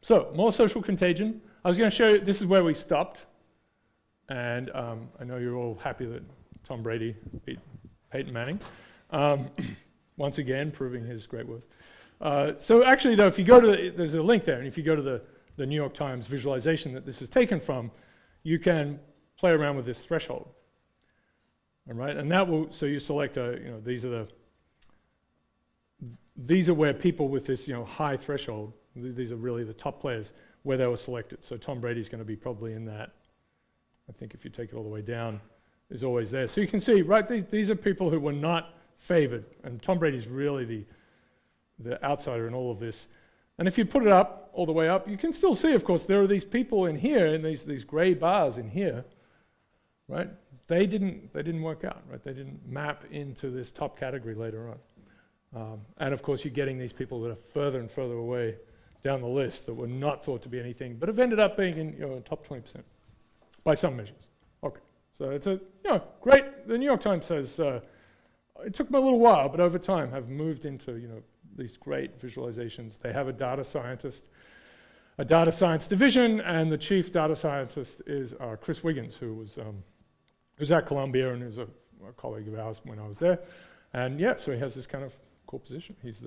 So, more social contagion. I was going to show you, this is where we stopped. And I know you're all happy that Tom Brady beat Peyton Manning. Once again, proving his great worth. So actually, though, if you go to, there's a link there, and if you go to the New York Times visualization that this is taken from, you can play around with this threshold. All right, and that will, so you select, these are where people with this, high threshold, these are really the top players, where they were selected. So Tom Brady's going to be probably in that. I think if you take it all the way down, is always there. So you can see, right, these are people who were not favored, and Tom Brady's really the outsider in all of this. And if you put it up, all the way up, you can still see, of course, there are these people in here, in these gray bars in here, right? They didn't work out, right? They didn't map into this top category later on. And of course, you're getting these people that are further and further away down the list that were not thought to be anything, but have ended up being in top 20% by some measures. Okay, so it's a great. The New York Times says it took them a little while, but over time have moved into these great visualizations. They have a data scientist, a data science division, and the chief data scientist is Chris Wiggins, who was at Columbia and is a colleague of ours when I was there. And so he has this kind of cool position. He's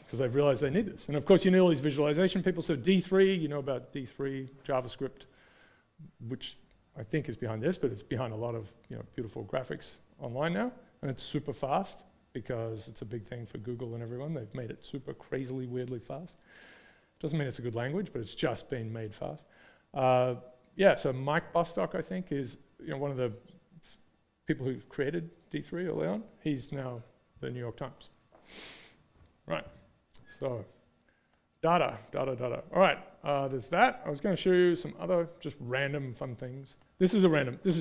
because they've realized they need this. And of course, you need all these visualization people. So D3, you know about D3 JavaScript, which I think is behind this, but it's behind a lot of beautiful graphics online now. And it's super fast because it's a big thing for Google and everyone. They've made it super crazily, weirdly fast. Doesn't mean it's a good language, but it's just been made fast. So Mike Bostock, I think, is one of the people who created D3 early on. He's now the New York Times. Right, so data. All right, there's that. I was going to show you some other just random fun things. This is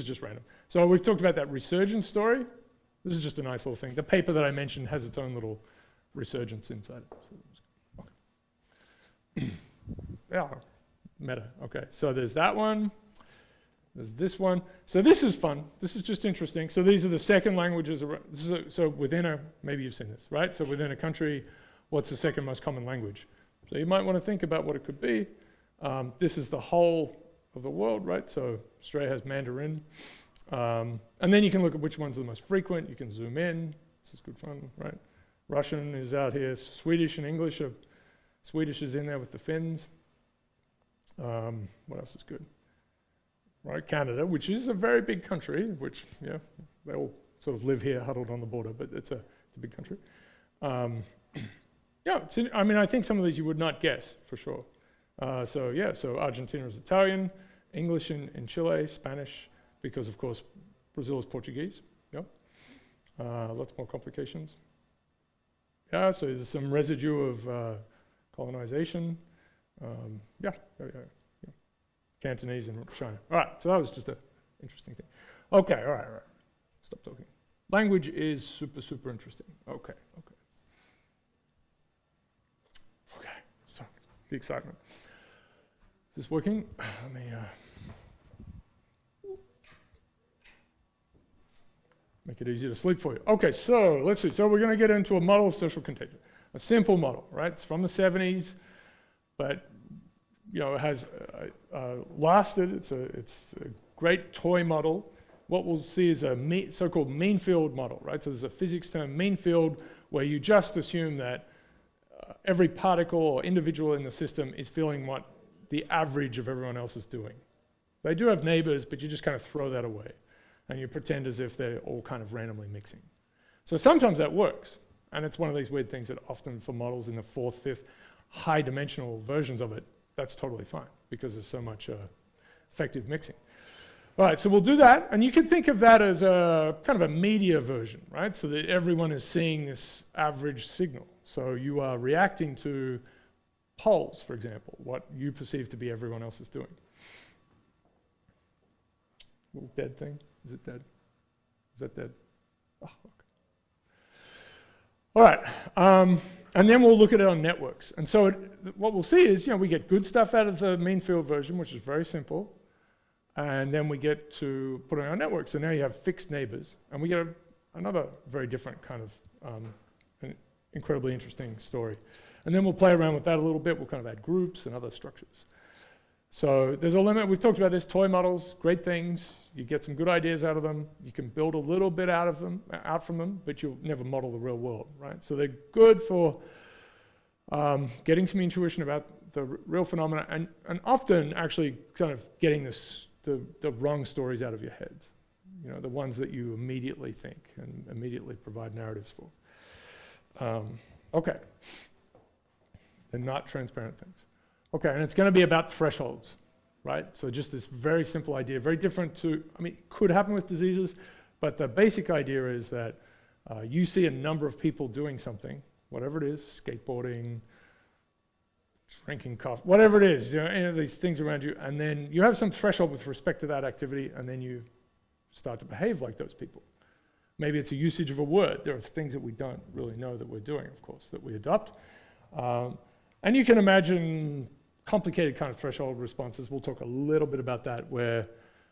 just random. So we've talked about that resurgence story. This is just a nice little thing. The paper that I mentioned has its own little resurgence inside it. So, meta, okay. So there's that one. There's this one. So this is fun. This is just interesting. So these are the second languages. So within maybe you've seen this, right? So within a country, what's the second most common language? So you might want to think about what it could be. This is the whole of the world, right? So Australia has Mandarin. And then you can look at which ones are the most frequent. You can zoom in. This is good fun, right? Russian is out here. Swedish and English. Swedish is in there with the Finns. What else is good? Right, Canada, which is a very big country, which, they all sort of live here huddled on the border, but it's a big country. I think some of these you would not guess, for sure. So Argentina is Italian, English in Chile, Spanish, because, of course, Brazil is Portuguese. Lots more complications. So there's some residue of colonization. Cantonese in China. All right, so that was just an interesting thing. Okay, all right. Stop talking. Language is super, super interesting. Okay. So, the excitement. Is this working? Let me make it easier to sleep for you. Okay, so let's see. So we're going to get into a model of social contagion. A simple model, right? It's from the 70s, but it has lasted. It's a great toy model. What we'll see is a so-called mean field model, right? So there's a physics term, mean field, where you just assume that every particle or individual in the system is feeling what the average of everyone else is doing. They do have neighbors, but you just kind of throw that away, and you pretend as if they're all kind of randomly mixing. So sometimes that works, and it's one of these weird things that often for models in the 4th, 5th, high-dimensional versions of it, that's totally fine because there's so much effective mixing. All right, so we'll do that, and you can think of that as a kind of a media version, right? So that everyone is seeing this average signal. So you are reacting to polls, for example, what you perceive to be everyone else is doing. Little dead thing. Is it dead? Is that dead? Oh, okay. All right. And then we'll look at it on networks. And so what we'll see is, we get good stuff out of the mean field version, which is very simple. And then we get to put on our network. So now you have fixed neighbors, and we get another very different kind of an incredibly interesting story. And then we'll play around with that a little bit. We'll kind of add groups and other structures. So there's a limit. We've talked about this, toy models, great things. You get some good ideas out of them. You can build a little bit out from them, but you'll never model the real world, right? So they're good for getting some intuition about the real phenomena, and often actually kind of getting the wrong stories out of your heads. You know, the ones that you immediately think and immediately provide narratives for. Okay. They're not transparent things. Okay, and it's going to be about thresholds, right? So just this very simple idea, very different to, I mean, it could happen with diseases, but the basic idea is that you see a number of people doing something, whatever it is, skateboarding, drinking coffee, whatever it is, you know, any of these things around you, and then you have some threshold with respect to that activity, and then you start to behave like those people. Maybe it's a usage of a word. There are things that we don't really know that we're doing, of course, that we adopt. And you can imagine complicated kind of threshold responses. We'll talk a little bit about that, where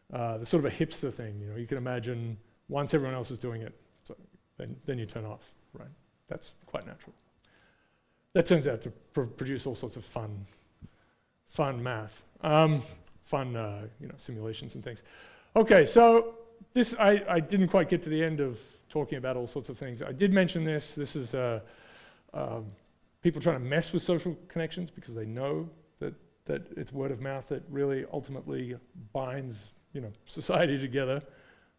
the sort of a hipster thing, you know, you can imagine once everyone else is doing it, so then you turn off, right? That's quite natural. That turns out to produce all sorts of fun math, simulations and things. Okay, so this, I didn't quite get to the end of talking about all sorts of things. I did mention this. This is people trying to mess with social connections because they know that it's word of mouth that really ultimately binds, you know, society together.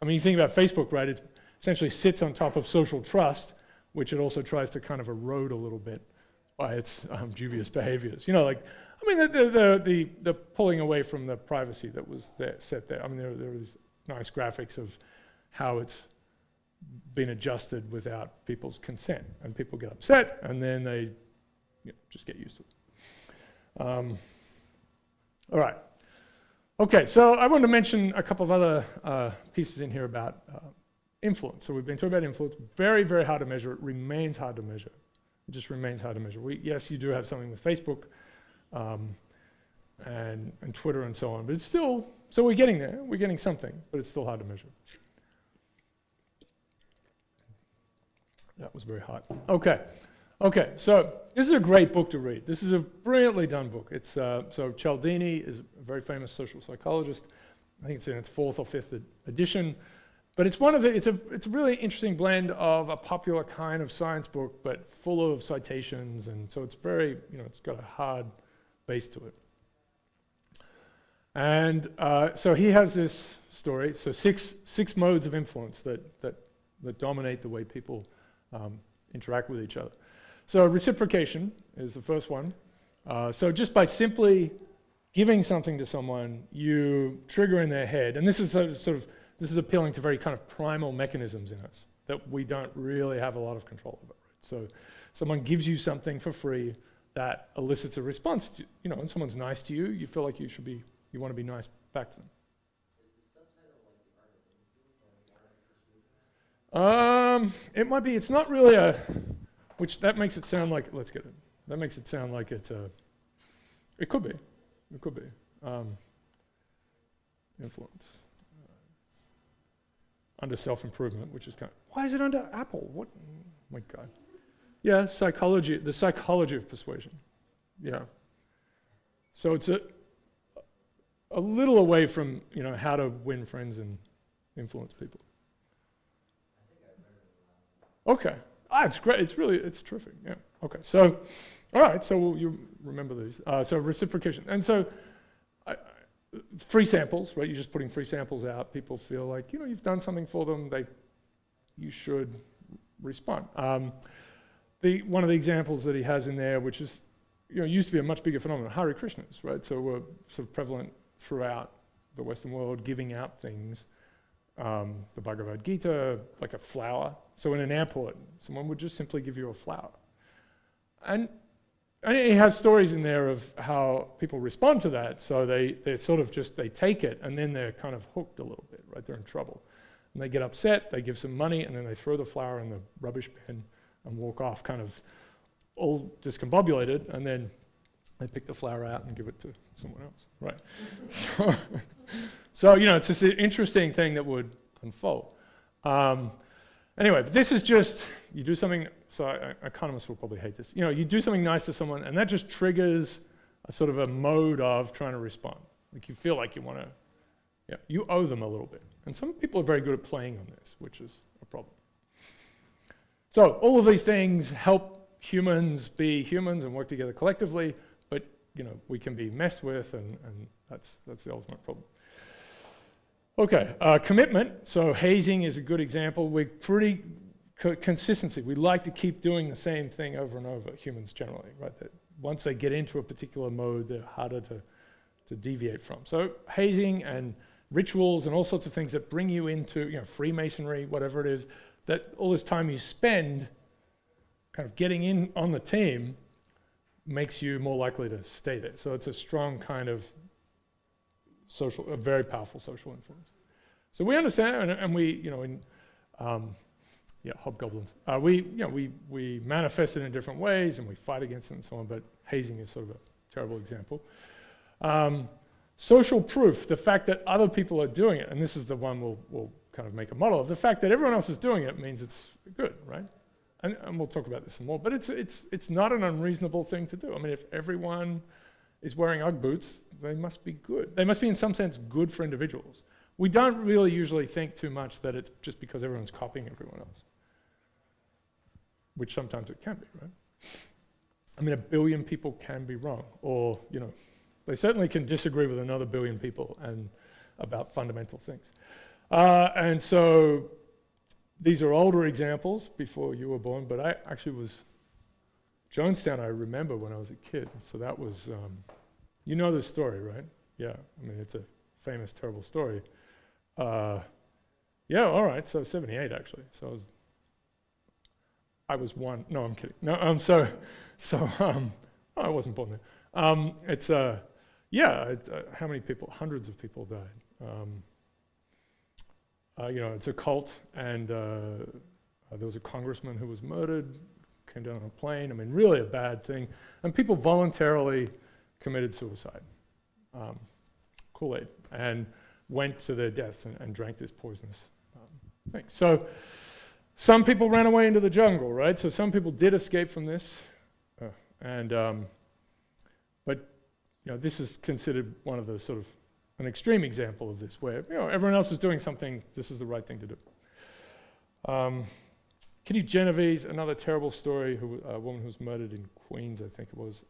I mean, you think about Facebook, right? It essentially sits on top of social trust, which it also tries to kind of erode a little bit by its dubious behaviors. You know, like, I mean, the pulling away from the privacy that was set there. I mean, there were these nice graphics of how it's been adjusted without people's consent, and people get upset, and then they just get used to it. All right. Okay, so I wanted to mention a couple of other pieces in here about influence. So we've been talking about influence. Very, very hard to measure. It remains hard to measure. It just remains hard to measure. Yes, you do have something with Facebook and Twitter and so on, but it's still, so we're getting there. We're getting something, but it's still hard to measure. That was very hot. Okay, so this is a great book to read. This is a brilliantly done book. It's so Cialdini is a very famous social psychologist. I think it's in its 4th or 5th edition. But it's it's a really interesting blend of a popular kind of science book, but full of citations, and so it's very, it's got a hard base to it. And so he has this story. So six modes of influence that dominate the way people interact with each other. So reciprocation is the first one. So just by simply giving something to someone, you trigger in their head, and this is this is appealing to very kind of primal mechanisms in us that we don't really have a lot of control over. Right? So someone gives you something for free that elicits a response to, and someone's nice to you, you feel like you want to be nice back to them. It might be, it's not really that makes it sound like, let's get it. That makes it sound like it could be. It could be. Influence. Under self-improvement, which is kind of, why is it under Apple? What? Oh my God. Yeah, psychology, the psychology of persuasion. Yeah. So it's a little away from, how to win friends and influence people. Okay. It's great. It's terrific. Yeah. Okay. So, all right. So you remember these. So reciprocation. And so free samples, right? You're just putting free samples out. People feel like, you've done something for them. You should respond. One of the examples that he has in there, which is, used to be a much bigger phenomenon, Hare Krishnas, right? So we're sort of prevalent throughout the Western world, giving out things. The Bhagavad Gita, like a flower. So in an airport, someone would just simply give you a flower. And he has stories in there of how people respond to that. So they sort of they take it, and then they're kind of hooked a little bit, right? They're in trouble. And they get upset, they give some money, and then they throw the flower in the rubbish bin and walk off kind of all discombobulated. And then They pick the flower out and give it to someone else, right? So it's just an interesting thing that would unfold. Anyway, but this is just, you do something, so economists will probably hate this. You do something nice to someone, and that just triggers a sort of a mode of trying to respond. Like you feel like you want to, you owe them a little bit. And some people are very good at playing on this, which is a problem. So all of these things help humans be humans and work together collectively, but we can be messed with, and that's the ultimate problem. Okay, commitment. So hazing is a good example. We're pretty consistency. We like to keep doing the same thing over and over, humans generally, right? That once they get into a particular mode, they're harder to deviate from. So hazing and rituals and all sorts of things that bring you into Freemasonry, whatever it is, that all this time you spend kind of getting in on the team makes you more likely to stay there. So it's a strong kind of a very powerful social influence. So we understand, and we, hobgoblins. We manifest it in different ways, and we fight against it and so on, but hazing is sort of a terrible example. Social proof, the fact that other people are doing it, and this is the one we'll kind of make a model of, the fact that everyone else is doing it means it's good, right? And we'll talk about this some more, but it's not an unreasonable thing to do. I mean, if everyone is wearing Ugg boots, they must be good. They must be in some sense good for individuals. We don't really usually think too much that it's just because everyone's copying everyone else, which sometimes it can be, right? I mean, 1 billion people can be wrong, or, they certainly can disagree with another 1 billion people and about fundamental things. And so these are older examples before you were born, but I actually was, Jonestown I remember when I was a kid, so that was, you know the story, right? Yeah, I mean, it's a famous, terrible story. Yeah, all right, so 78 actually, so I was 1, no, I'm kidding. No, I wasn't born there. It's, how many people, hundreds of people died. It's a cult, and there was a congressman who was murdered, came down on a plane. I mean, really a bad thing. And people voluntarily committed suicide, Kool-Aid, and went to their deaths and drank this poisonous thing. So some people ran away into the jungle, right? So some people did escape from this, but this is considered one of the sort of an extreme example of this, where everyone else is doing something, this is the right thing to do. Kitty Genovese, another terrible story, a woman who was murdered in Queens, I think it was.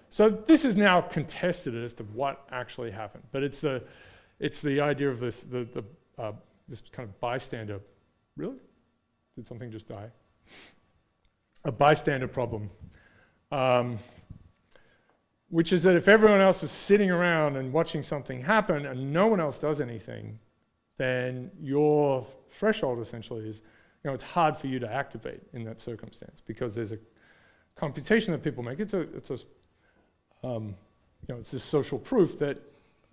So this is now contested as to what actually happened, but it's the idea of this this kind of bystander. Really? Did something just die? A bystander problem, which is that if everyone else is sitting around and watching something happen and no one else does anything, then your threshold essentially is, it's hard for you to activate in that circumstance because there's a computation that people make. It's this social proof that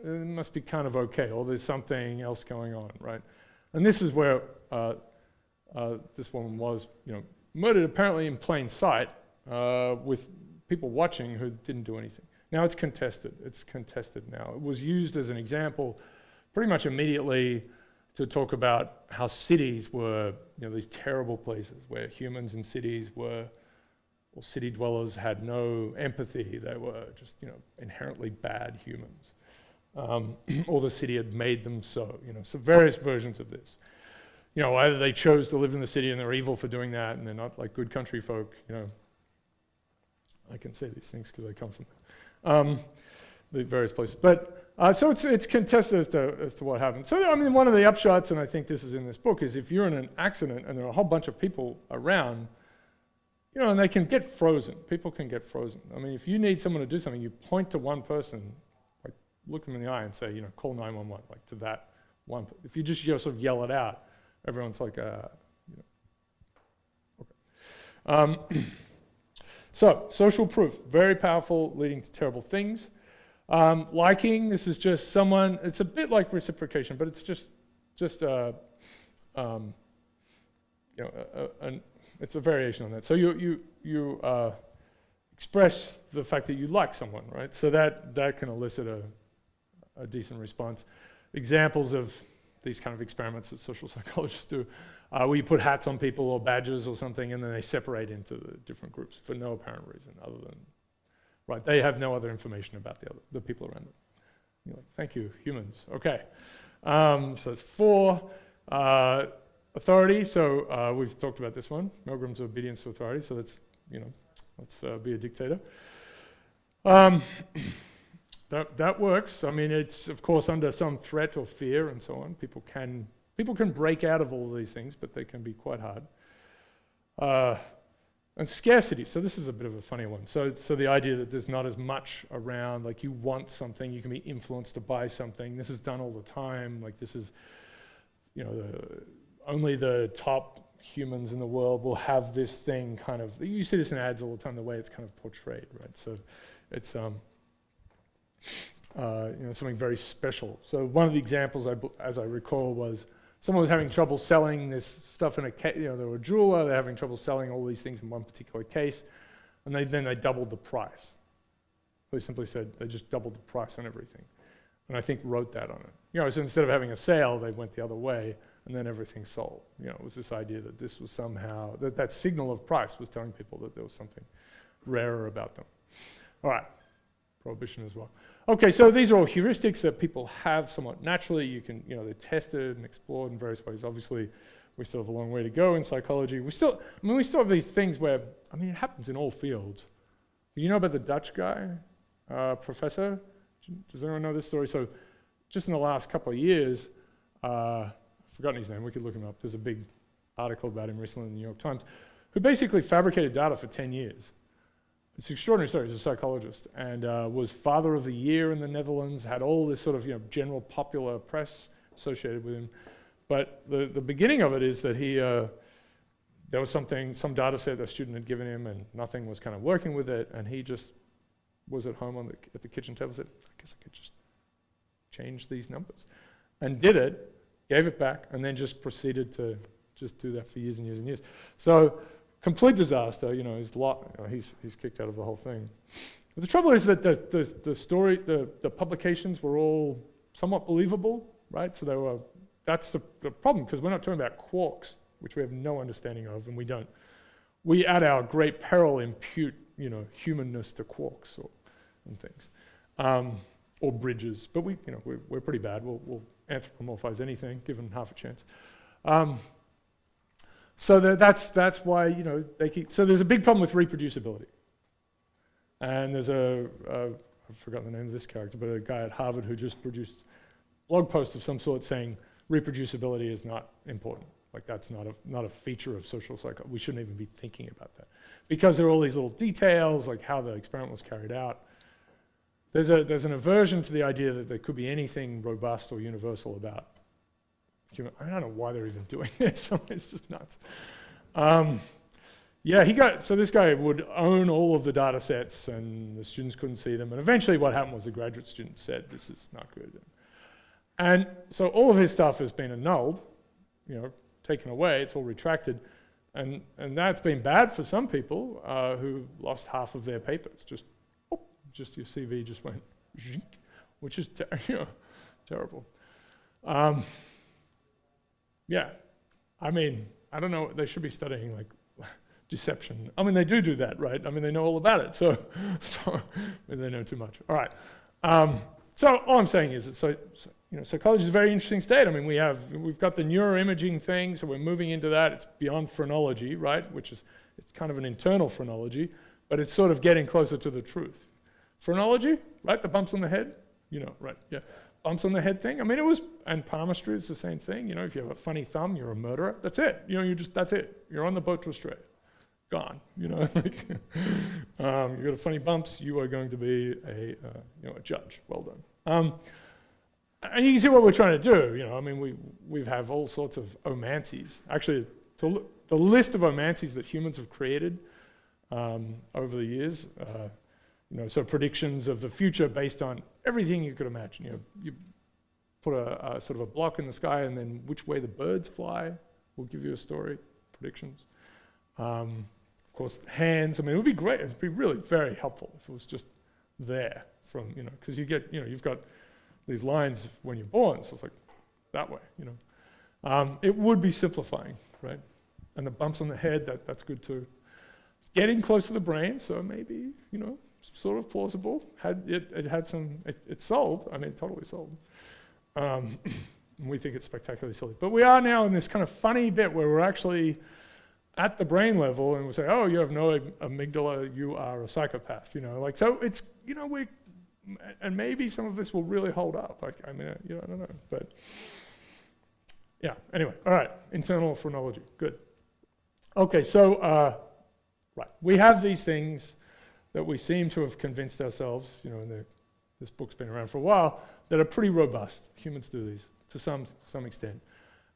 it must be kind of okay, or there's something else going on, right? And this is where this woman was, murdered apparently in plain sight with people watching who didn't do anything. Now it's contested. It's contested now. It was used as an example pretty much immediately to talk about how cities were, these terrible places where humans in cities were, or city dwellers had no empathy. They were just, inherently bad humans. Or the city had made them so, so various versions of this. Either they chose to live in the city and they're evil for doing that and they're not like good country folk, I can say these things because I come from the various places. But so it's contested as to what happened. So I mean, one of the upshots, and I think this is in this book, is if you're in an accident and there are a whole bunch of people around, and they can get frozen. People can get frozen. I mean, if you need someone to do something, you point to one person, like look them in the eye and say, call 911, like to that one. If you just sort of yell it out, everyone's like, okay. So, social proof, very powerful, leading to terrible things. Liking, this is just someone, it's a bit like reciprocation, but it's just it's a variation on that. So you express the fact that you like someone, right? So that can elicit a decent response. Examples of these kind of experiments that social psychologists do, where you put hats on people or badges or something, and then they separate into the different groups for no apparent reason other than, right, they have no other information about the people around them. You're like, thank you, humans. Okay. So it's 4. Authority, so we've talked about this one, Milgram's obedience to authority, so let's be a dictator. That works. I mean, it's of course under some threat or fear and so on. People can break out of all of these things, but they can be quite hard. And scarcity. So this is a bit of a funny one. So the idea that there's not as much around, like you want something, you can be influenced to buy something. This is done all the time. Like this is, only the top humans in the world will have this thing kind of. You see this in ads all the time. The way it's kind of portrayed, right? So it's something very special. So one of the examples, as I recall, was someone was having trouble selling this stuff in a case. They were a jeweler. They're having trouble selling all these things in one particular case, and then they doubled the price. They simply said they just doubled the price on everything, and I think wrote that on it. So instead of having a sale, they went the other way, and then everything sold. It was this idea that this was somehow that signal of price was telling people that there was something rarer about them. All right. Prohibition as well. Okay, so these are all heuristics that people have somewhat naturally. You can, they're tested and explored in various ways. Obviously, we still have a long way to go in psychology. We still have these things where, it happens in all fields. You know about the Dutch guy, professor? Does anyone know this story? So just in the last couple of years, I've forgotten his name, we could look him up. There's a big article about him recently in the New York Times, who basically fabricated data for 10 years. It's an extraordinary story. He's a psychologist and was Father of the Year in the Netherlands, had all this sort of general popular press associated with him. But the beginning of it is that he, there was some data set that a student had given him and nothing was kind of working with it, and he just was at home at the kitchen table and said, I guess I could just change these numbers. And did it, gave it back, and then just proceeded to just do that for years and years and years. So complete disaster, he's kicked out of the whole thing. But the trouble is that the story, the publications were all somewhat believable, right? So that's the problem, because we're not talking about quarks, which we have no understanding of, and we don't. We, at our great peril, impute, humanness to quarks and things, or bridges. But we're pretty bad. We'll anthropomorphize anything, given half a chance. So that's why they keep. So there's a big problem with reproducibility, and there's I've forgotten the name of this character, but a guy at Harvard who just produced a blog post of some sort saying reproducibility is not important. Like that's not a feature of social psychology. We shouldn't even be thinking about that because there are all these little details, like how the experiment was carried out. There's an aversion to the idea that there could be anything robust or universal about human. I don't know why they're even doing this. It's just nuts. So this guy would own all of the data sets and the students couldn't see them. And eventually what happened was the graduate students said, this is not good. And so all of his stuff has been annulled, taken away, it's all retracted. And that's been bad for some people who lost half of their papers. Just your CV just went, which is terrible. I don't know, they should be studying like deception. They do that, right? They know all about it, so maybe they know too much. All right. So all I'm saying is that psychology is a very interesting state. We've got the neuroimaging thing, so we're moving into that. It's beyond phrenology, right? It's kind of an internal phrenology, but it's sort of getting closer to the truth. Phrenology, right? The bumps on the head, right? Yeah. Bumps on the head thing. And palmistry is the same thing. If you have a funny thumb, you're a murderer. That's it. That's it. You're on the boat to Australia. Gone. You got a funny bumps, you are going to be a judge. Well done. And you can see what we're trying to do. We have all sorts of omancies. Actually, the list of omancies that humans have created over the years. So predictions of the future based on everything you could imagine. You put a sort of a block in the sky, and then which way the birds fly will give you a story, predictions. Of course, hands. I mean, it would be great. It would be really very helpful if it was just there from, because you get, you've got these lines when you're born, so it's like that way, It would be simplifying, right? And the bumps on the head, that's good too. Getting close to the brain, so maybe, sort of plausible. It sold. I mean, totally sold. We think it's spectacularly silly. But we are now in this kind of funny bit where we're actually at the brain level and we say, oh, you have no amygdala, you are a psychopath, so it's, and maybe some of this will really hold up. I don't know, but yeah, anyway, all right, internal phrenology, good. Okay, so, right, we have these things that we seem to have convinced ourselves, this book's been around for a while, that are pretty robust. Humans do these to some extent.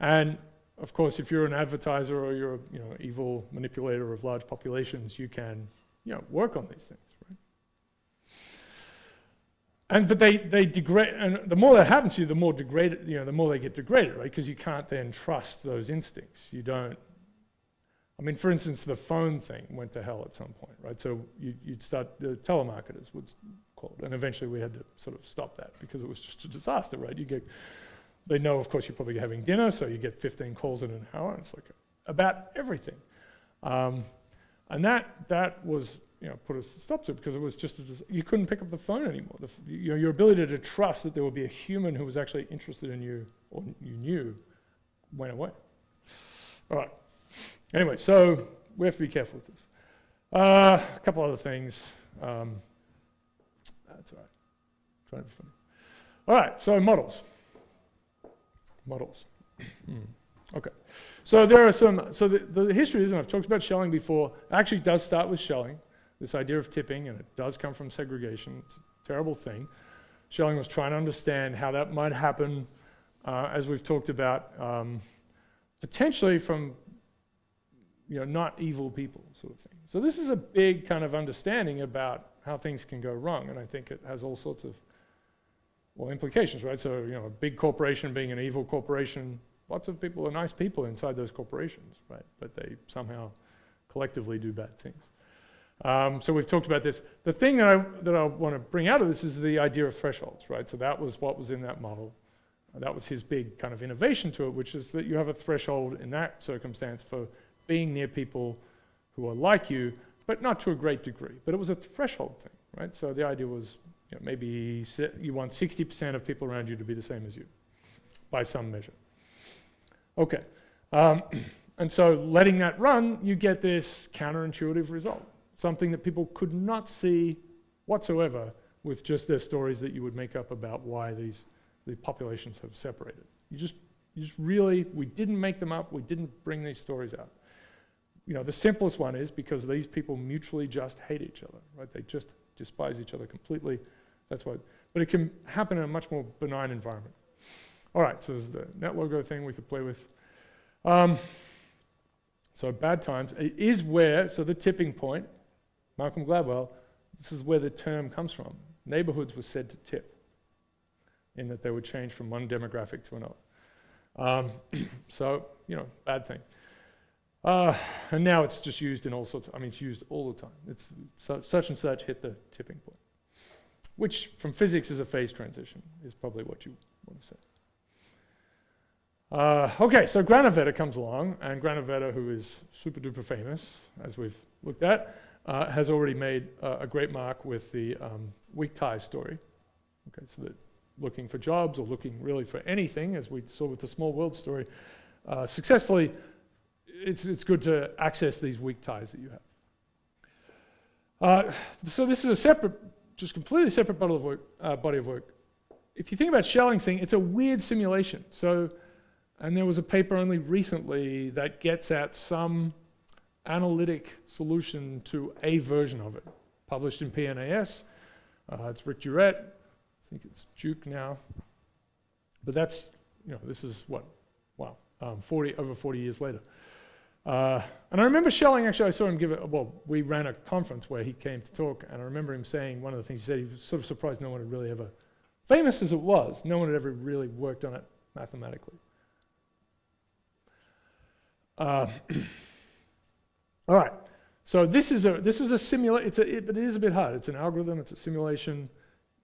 And of course, if you're an advertiser or you're an evil manipulator of large populations, you can work on these things, right? But they degrade, and the more that happens to you, the more degraded, the more they get degraded, right? Because you can't then trust those instincts. You don't. I mean, for instance, the phone thing went to hell at some point, right? So you'd start, the telemarketers would call, and eventually we had to sort of stop that because it was just a disaster, right? They know, of course, you're probably having dinner, so you get 15 calls in an hour, and it's like about everything. And that was, put a stop to it because it was just, you couldn't pick up the phone anymore. Your ability to trust that there would be a human who was actually interested in you, or you knew, went away. All right. Anyway, so we have to be careful with this. A couple other things. That's all right. Trying to be funny. All right, so models. Okay. So there are some, so the history is, and I've talked about shelling before, actually does start with shelling, this idea of tipping, and it does come from segregation. It's a terrible thing. Shelling was trying to understand how that might happen, as we've talked about, potentially from not evil people sort of thing. So this is a big kind of understanding about how things can go wrong, and I think it has all sorts of, implications, right? So, a big corporation being an evil corporation, lots of people are nice people inside those corporations, right? But they somehow collectively do bad things. So we've talked about this. The thing that I want to bring out of this is the idea of thresholds, right? So that was what was in that model. That was his big kind of innovation to it, which is that you have a threshold in that circumstance for being near people who are like you, but not to a great degree. But it was a threshold thing, right? So the idea was, maybe you want 60% of people around you to be the same as you, by some measure. Okay, and so letting that run, you get this counterintuitive result, something that people could not see whatsoever with just their stories that you would make up about why the populations have separated. You just really, we didn't make them up, we didn't bring these stories out. The simplest one is because these people mutually just hate each other, right? They just despise each other completely. That's why. But it can happen in a much more benign environment. All right, so there's the net logo thing we could play with. So bad times, it is where, so the tipping point, Malcolm Gladwell, this is where the term comes from. Neighborhoods were said to tip, in that they would change from one demographic to another. So, bad thing. And now it's just used in all sorts of, it's used all the time. It's such and such hit the tipping point, which from physics is a phase transition, is probably what you want to say. Okay, so Granovetter comes along, and Granovetter, who is super duper famous, as we've looked at, has already made a great mark with the weak tie story. Okay, so that looking for jobs or looking really for anything, as we saw with the small world story, successfully, it's good to access these weak ties that you have. So this is a separate, just completely separate body of work. If you think about Schelling's thing, it's a weird simulation. So, and there was a paper only recently that gets at some analytic solution to a version of it, published in PNAS. It's Rick Durrett. I think it's Duke now. But that's, this is what, wow, over 40 years later. And I remember Schelling, actually, I saw him give it, we ran a conference where he came to talk, and I remember him saying, one of the things he said, he was sort of surprised no one had really ever, famous as it was, no one had ever really worked on it mathematically. All right, So this is a simulation, but it is a bit hard. It's an algorithm, it's a simulation.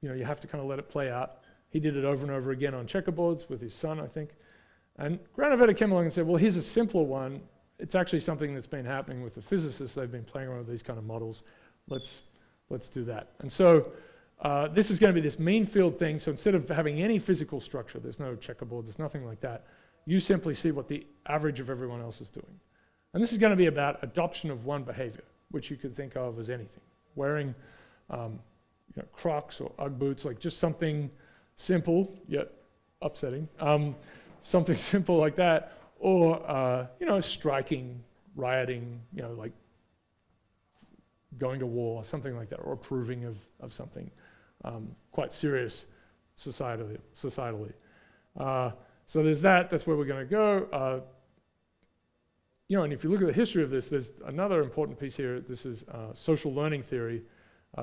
You have to kind of let it play out. He did it over and over again on checkerboards with his son, I think. And Granovetter came along and said, well, here's a simpler one. It's actually something that's been happening with the physicists. They've been playing around with these kind of models. Let's do that. And so this is going to be this mean field thing. So instead of having any physical structure, there's no checkerboard, there's nothing like that. You simply see what the average of everyone else is doing. And this is going to be about adoption of one behavior, which you could think of as anything. Wearing Crocs or Ugg boots, like just something simple yet upsetting. Something simple like that. Or, striking, rioting, like going to war, something like that, or approving of something quite serious societally. So there's that, that's where we're going to go. And if you look at the history of this, there's another important piece here. This is social learning theory,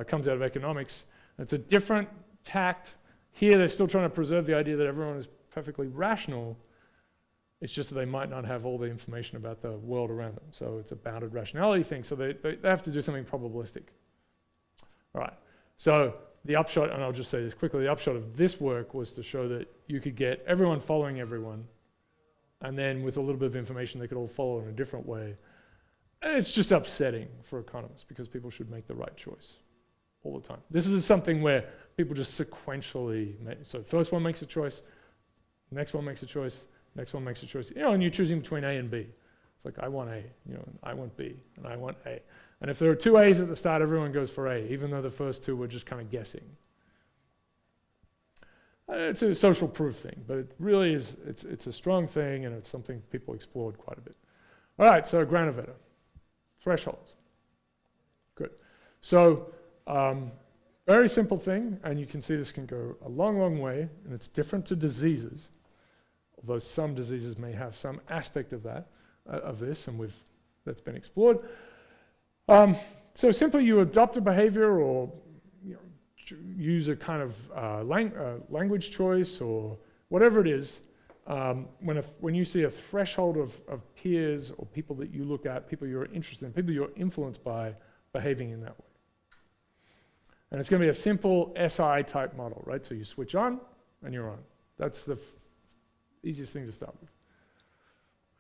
comes out of economics. It's a different tact. Here they're still trying to preserve the idea that everyone is perfectly rational. It's just that they might not have all the information about the world around them. So it's a bounded rationality thing. So they have to do something probabilistic. All right. So the upshot, and I'll just say this quickly, the upshot of this work was to show that you could get everyone following everyone, and then with a little bit of information, they could all follow in a different way. And it's just upsetting for economists because people should make the right choice all the time. This is something where people just sequentially make, so first one makes a choice, next one makes a choice, next one makes a choice, and you're choosing between A and B. It's like, I want A, and I want B, and I want A. And if there are two A's at the start, everyone goes for A, even though the first two were just kind of guessing. It's a social proof thing, but it really is, it's a strong thing, and it's something people explored quite a bit. All right, so Granovetter, thresholds. Good. So, very simple thing, and you can see this can go a long, long way, and it's different to diseases, although some diseases may have some aspect of that, of this, and that's been explored. So simply you adopt a behavior or use a kind of language choice or whatever it is. When you see a threshold of peers or people that you look at, people you're interested in, people you're influenced by behaving in that way. And it's going to be a simple SI type model, right? So you switch on and you're on. That's the easiest thing to start with.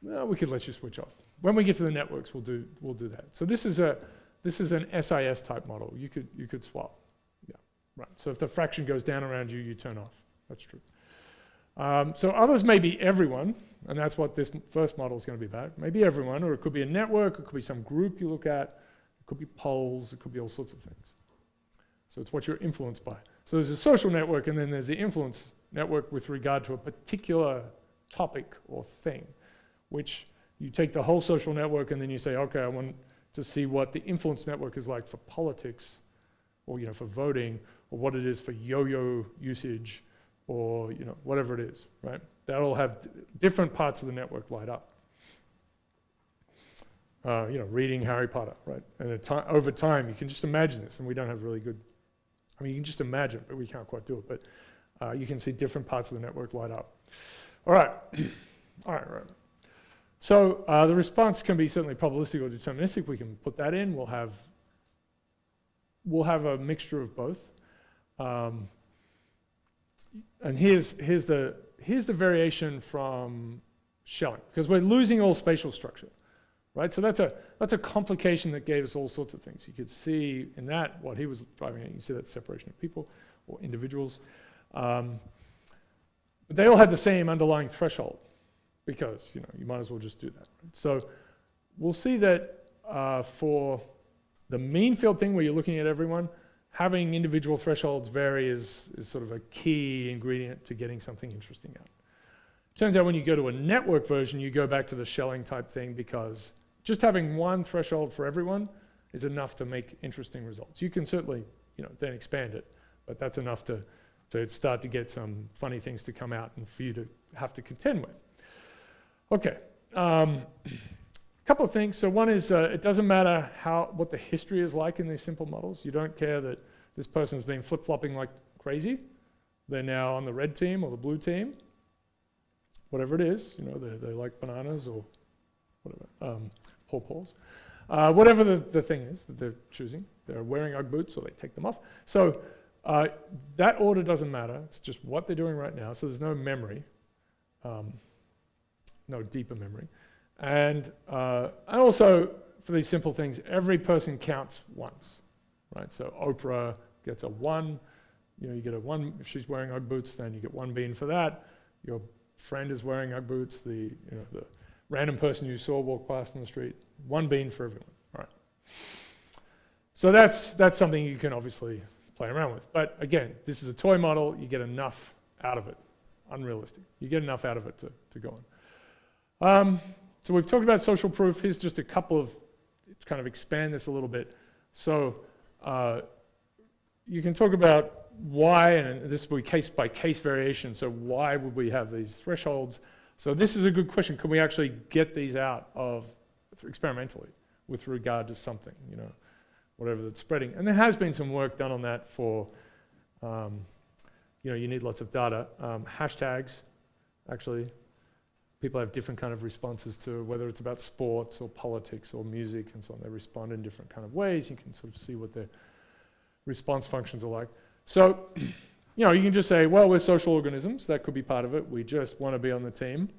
Well, we could let you switch off. When we get to the networks, we'll do that. So this is an SIS type model. You could swap. Yeah, right. So if the fraction goes down around you, you turn off. That's true. So others may be everyone, and that's what this first model is going to be about. Maybe everyone, or it could be a network, it could be some group you look at, it could be polls, it could be all sorts of things. So it's what you're influenced by. So there's a social network, and then there's the influence network with regard to a particular topic or thing, which you take the whole social network and then you say, okay, I want to see what the influence network is like for politics, or for voting, or what it is for yo-yo usage, or whatever it is, right? That'll have different parts of the network light up. Reading Harry Potter, right? And over time, you can just imagine this, and we don't have really good, you can just imagine it, but we can't quite do it, but you can see different parts of the network light up. All right. All right. So the response can be certainly probabilistic or deterministic. We can put that in. We'll have a mixture of both. And here's the variation from Schelling, because we're losing all spatial structure, right? So that's a complication that gave us all sorts of things. You could see in that what he was driving at. You can see that separation of people or individuals. But they all had the same underlying threshold, because you might as well just do that. Right? So we'll see that for the mean field thing where you're looking at everyone, having individual thresholds vary is sort of a key ingredient to getting something interesting out. Turns out when you go to a network version, you go back to the Schelling type thing, because just having one threshold for everyone is enough to make interesting results. You can certainly then expand it, but that's enough to start to get some funny things to come out and for you to have to contend with. Okay, couple of things. So one is it doesn't matter what the history is like in these simple models. You don't care that this person's been flip-flopping like crazy. They're now on the red team or the blue team, whatever it is. They like bananas or whatever, pawpaws. Whatever the thing is that they're choosing. They're wearing Ugg boots, so they take them off. So that order doesn't matter. It's just what they're doing right now. So there's no memory, no deeper memory. And also, for these simple things, every person counts once, right? So Oprah gets a 1. You get a 1 if she's wearing Ugg boots. Then you get 1 bean for that. Your friend is wearing Ugg boots. The random person you saw walk past on the street, 1 bean for everyone. All right. So that's something you can obviously play around with. But again, this is a toy model. You get enough out of it. Unrealistic. You get enough out of it to go on. So we've talked about social proof. Here's just a couple of, to kind of expand this a little bit. So you can talk about why, and this will be case by case variation. So why would we have these thresholds? So this is a good question. Can we actually get these out of experimentally with regard to something, whatever that's spreading? And there has been some work done on that for, you need lots of data. Hashtags, actually, people have different kind of responses to whether it's about sports or politics or music and so on. They respond in different kind of ways. You can sort of see what their response functions are like. So, you can just say, well, we're social organisms. That could be part of it. We just want to be on the team.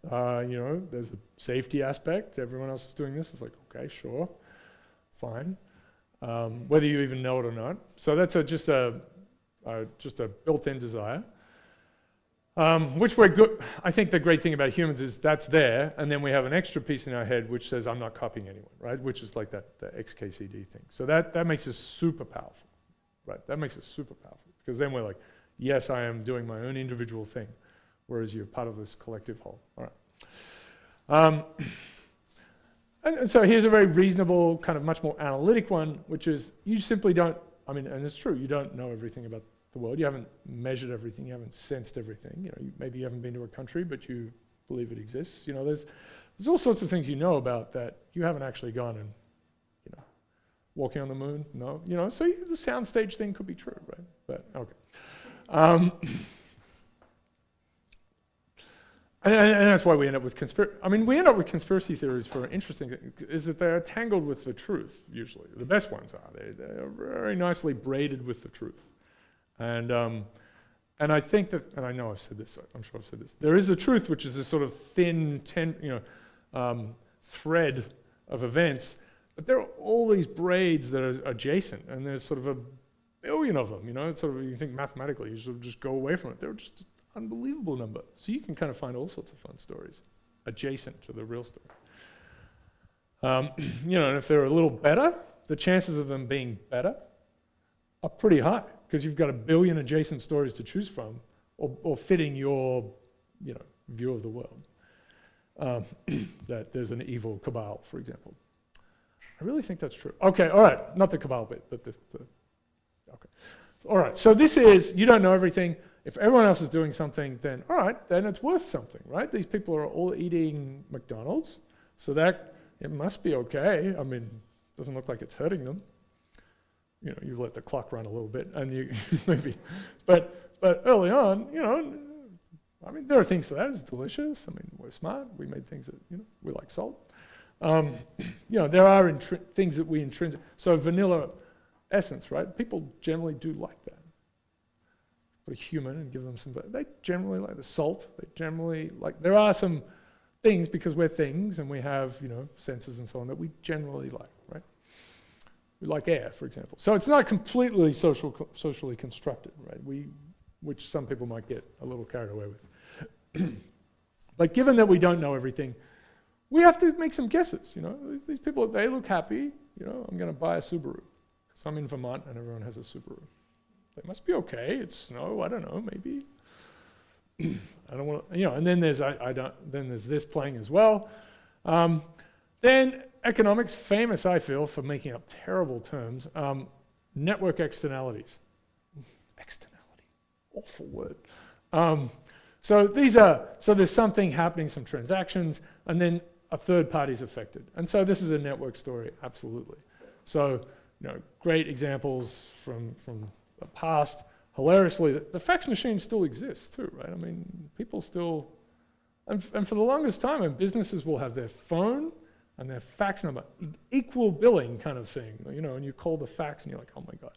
There's a safety aspect. Everyone else is doing this. It's like, okay, sure, fine. Whether you even know it or not. So that's just a built-in desire. Which we're good. I think the great thing about humans is that's there, and then we have an extra piece in our head which says, I'm not copying anyone, right? Which is like the XKCD thing. So that makes us super powerful, right? That makes us super powerful, because then we're like, yes, I am doing my own individual thing, whereas you're part of this collective whole. All right. And so here's a very reasonable, kind of much more analytic one, which is you simply don't, and it's true, you don't know everything about the world. You haven't measured everything. You haven't sensed everything. Maybe you haven't been to a country, but you believe it exists. There's all sorts of things you know about that you haven't actually gone and, walking on the moon. No, so the soundstage thing could be true, right? But okay. And that's why we end up with conspiracy theories for an interesting thing, is that they're tangled with the truth, usually. The best ones are. They're very nicely braided with the truth. And I think that, and I know I've said this, I'm sure I've said this, there is a truth which is this sort of thin, thread of events, but there are all these braids that are adjacent, and there's sort of a billion of them, it's sort of, you think mathematically, you sort of just go away from it. They're just an unbelievable number. So you can kind of find all sorts of fun stories adjacent to the real story. And if they're a little better, the chances of them being better are pretty high, because you've got a billion adjacent stories to choose from, or fitting your, view of the world. That there's an evil cabal, for example. I really think that's true. Okay, all right, not the cabal bit, but okay. All right, so this is, you don't know everything. If everyone else is doing something, then all right, then it's worth something, right? These people are all eating McDonald's, so that, it must be okay. It doesn't look like it's hurting them. You let the clock run a little bit, and you maybe, but early on, there are things for that. It's delicious. We're smart. We made things that, we like salt. There are things that we intrinsic. So vanilla essence, right? People generally do like that. Put a human and give them some. They generally like the salt. They generally like. There are some things, because we're things and we have senses and so on, that we generally like, right? We like air, for example. So it's not completely socially constructed, right? Which some people might get a little carried away with. But given that we don't know everything, we have to make some guesses. These people, they look happy. I'm going to buy a Subaru because I'm in Vermont and everyone has a Subaru. They must be okay. It's snow. I don't know. Maybe. I don't want to. And then there's Then there's this playing as well. Then economics, famous, I feel, for making up terrible terms. Network externalities. Externality, awful word. So there's something happening, some transactions, and then a third party is affected. And so this is a network story, absolutely. So, great examples from the past. Hilariously, the fax machine still exists too, right? People still, and for the longest time, businesses will have their phone, and their fax number, equal billing kind of thing, you know, and you call the fax and you're like, oh my God.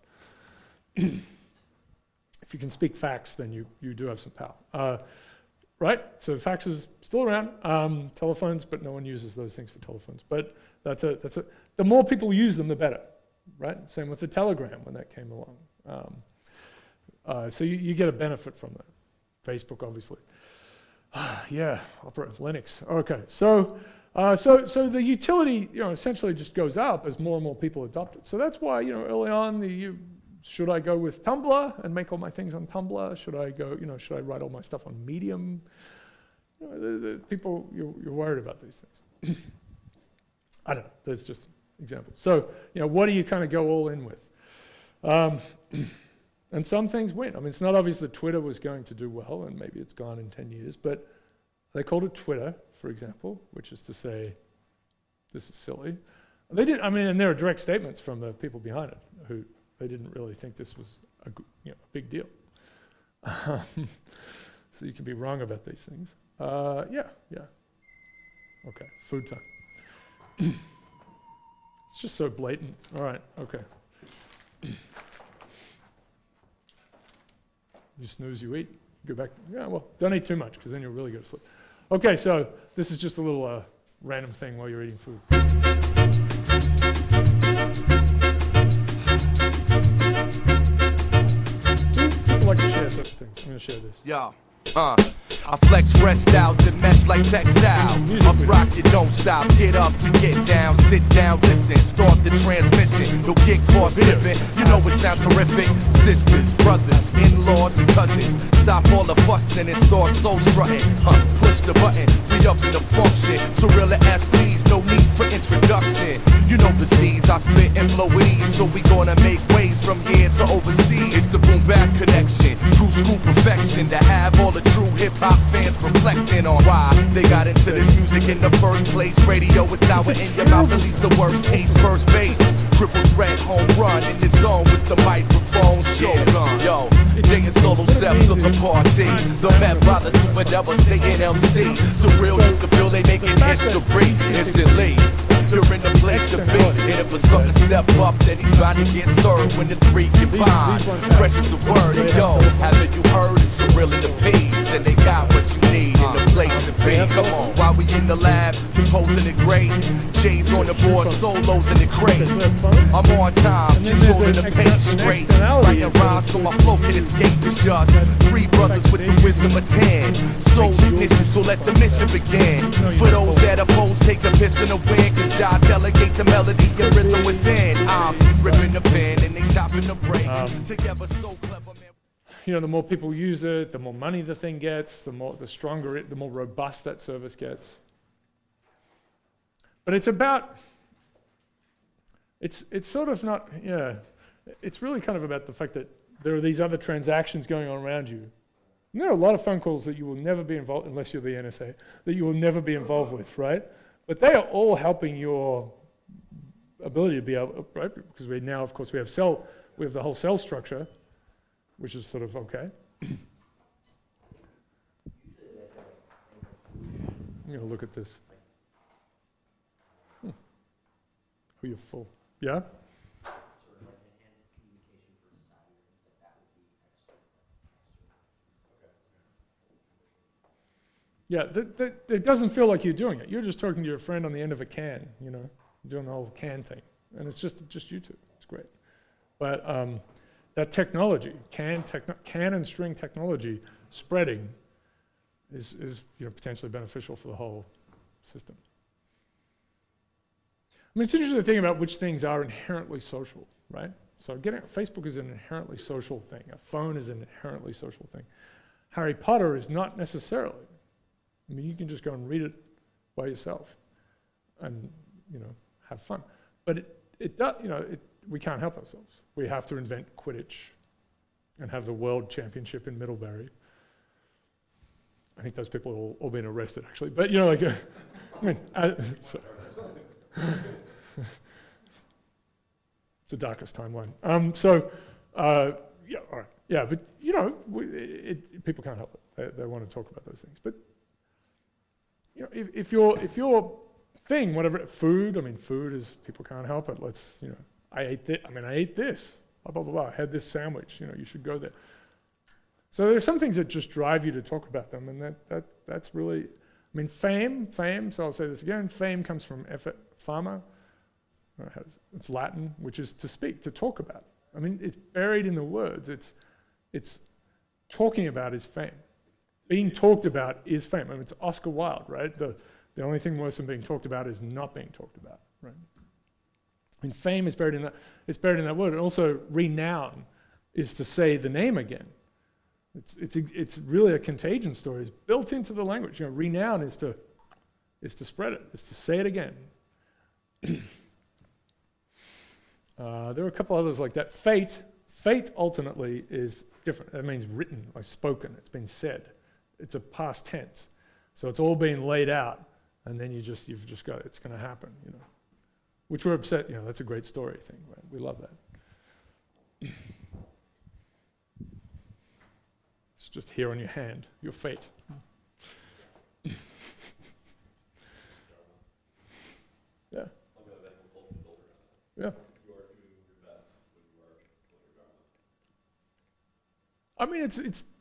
If you can speak fax, then you do have some power. Right, so fax is still around, telephones, but no one uses those things for telephones. But the more people use them, the better, right? Same with the telegram when that came along. So you get a benefit from that. Facebook, obviously. Yeah, Opera, Linux. Okay, so the utility, you know, essentially just goes up as more and more people adopt it. So that's why, you know, early on, should I go with Tumblr and make all my things on Tumblr? Should I go, you know, should I write all my stuff on Medium? You know, the people, you're worried about these things. I don't know, there's just examples. So, you know, what do you kind of go all in with? And some things win. I mean, it's not obvious that Twitter was going to do well, and maybe it's gone in 10 years, but they called it Twitter, for example, which is to say, this is silly. They did, I mean, and there are direct statements from the people behind it who they didn't really think this was a big deal. So you can be wrong about these things. Yeah. Okay, food time. It's just so blatant. All right, okay. You snooze, you eat. Go back. Yeah, well, don't eat too much because then you'll really go to sleep. Okay, so this is just a little random thing while you're eating food. People like to share such things. I'm going to share this. Yeah. I flex fresh styles that mesh like textile. Up rock, you don't stop. Get up to get down. Sit down, listen. Start the transmission. You'll get caught slipping. You know it sounds terrific. Sisters, brothers, in-laws, and cousins. Stop all the fussing and start soul strutting. Push the button. We up in the function. So real SPs, no need for introduction. You know the steez, I spit and flow with ease. So we gonna make waves from here to overseas. It's the boom back connection. True school perfection. To have all the true hip-hop fans reflecting on why they got into this music in the first place. Radio is sour in your mouth, it leaves the worst taste. First base, triple threat, home run in the zone with the microphone. Shogun, yo, Jay and solo steps of the party. The Met Brothers who would never stay in MC. So real, you can feel they making history instantly. You're in the place to be, and if it's something to step up, then he's bound to get served when the three combine. Fresh as a word, and yo, haven't you heard? It's a real in the peas, and they got what you need in the place to be. Come on, while we in the lab, composing it great. Jay's on the board, solos in the crate. I'm on time, controlling the pace straight. Writing rhymes so my flow can escape. It's just three brothers with the wisdom of 10. Soul ignition, so let the mission begin. For those that oppose, take a piss in the wind, cause I delegate the melody and rhythm within. I'm ripping the pen and they chopping the break. Together so clever, man. You know, the more people use it, the more money the thing gets, the stronger the more robust that service gets. But it's about, it's sort of not, yeah, it's really kind of about the fact that there are these other transactions going on around you. And there are a lot of phone calls that you will never be involved, unless you're the NSA, that you will never be involved with, right? But they are all helping your ability to be able, right? Because we now, of course, we have the whole cell structure, which is sort of okay. I'm going to look at this. Oh, you're full. Yeah? Yeah, it doesn't feel like you're doing it. You're just talking to your friend on the end of a can, you know, doing the whole can thing. And it's just you two. It's great. But that technology, can and string technology spreading is potentially beneficial for the whole system. I mean, it's interesting to think about which things are inherently social, right? So Facebook is an inherently social thing. A phone is an inherently social thing. Harry Potter is not necessarily. I mean, you can just go and read it by yourself and, have fun. But we can't help ourselves. We have to invent Quidditch and have the world championship in Middlebury. I think those people have all been arrested, actually. But, it's the darkest timeline. All right. Yeah, but, people can't help it. They want to talk about those things. But, if you're thing, whatever, food, I mean, food is, people can't help it. Let's, I ate this, blah, blah, blah, blah. I had this sandwich, you should go there. So there's some things that just drive you to talk about them, and that's really, I mean, fame, so I'll say this again, fame comes from fama, it's Latin, which is to speak, to talk about. I mean, it's buried in the words, it's talking about is fame. Being talked about is fame. I mean, it's Oscar Wilde, right? The only thing worse than being talked about is not being talked about, right? And fame is buried in that, it's buried in that word, and also renown is to say the name again. It's really a contagion story. It's built into the language. Renown is to spread it. It's to say it again. There are a couple others like that. Fate ultimately is different. That means written, like spoken. It's been said. It's a past tense. So it's all been laid out, and then you've just got it's going to happen. Which we're upset. That's a great story thing. Right? We love that. It's just here on your hand, your fate. Yeah. Yeah. I mean,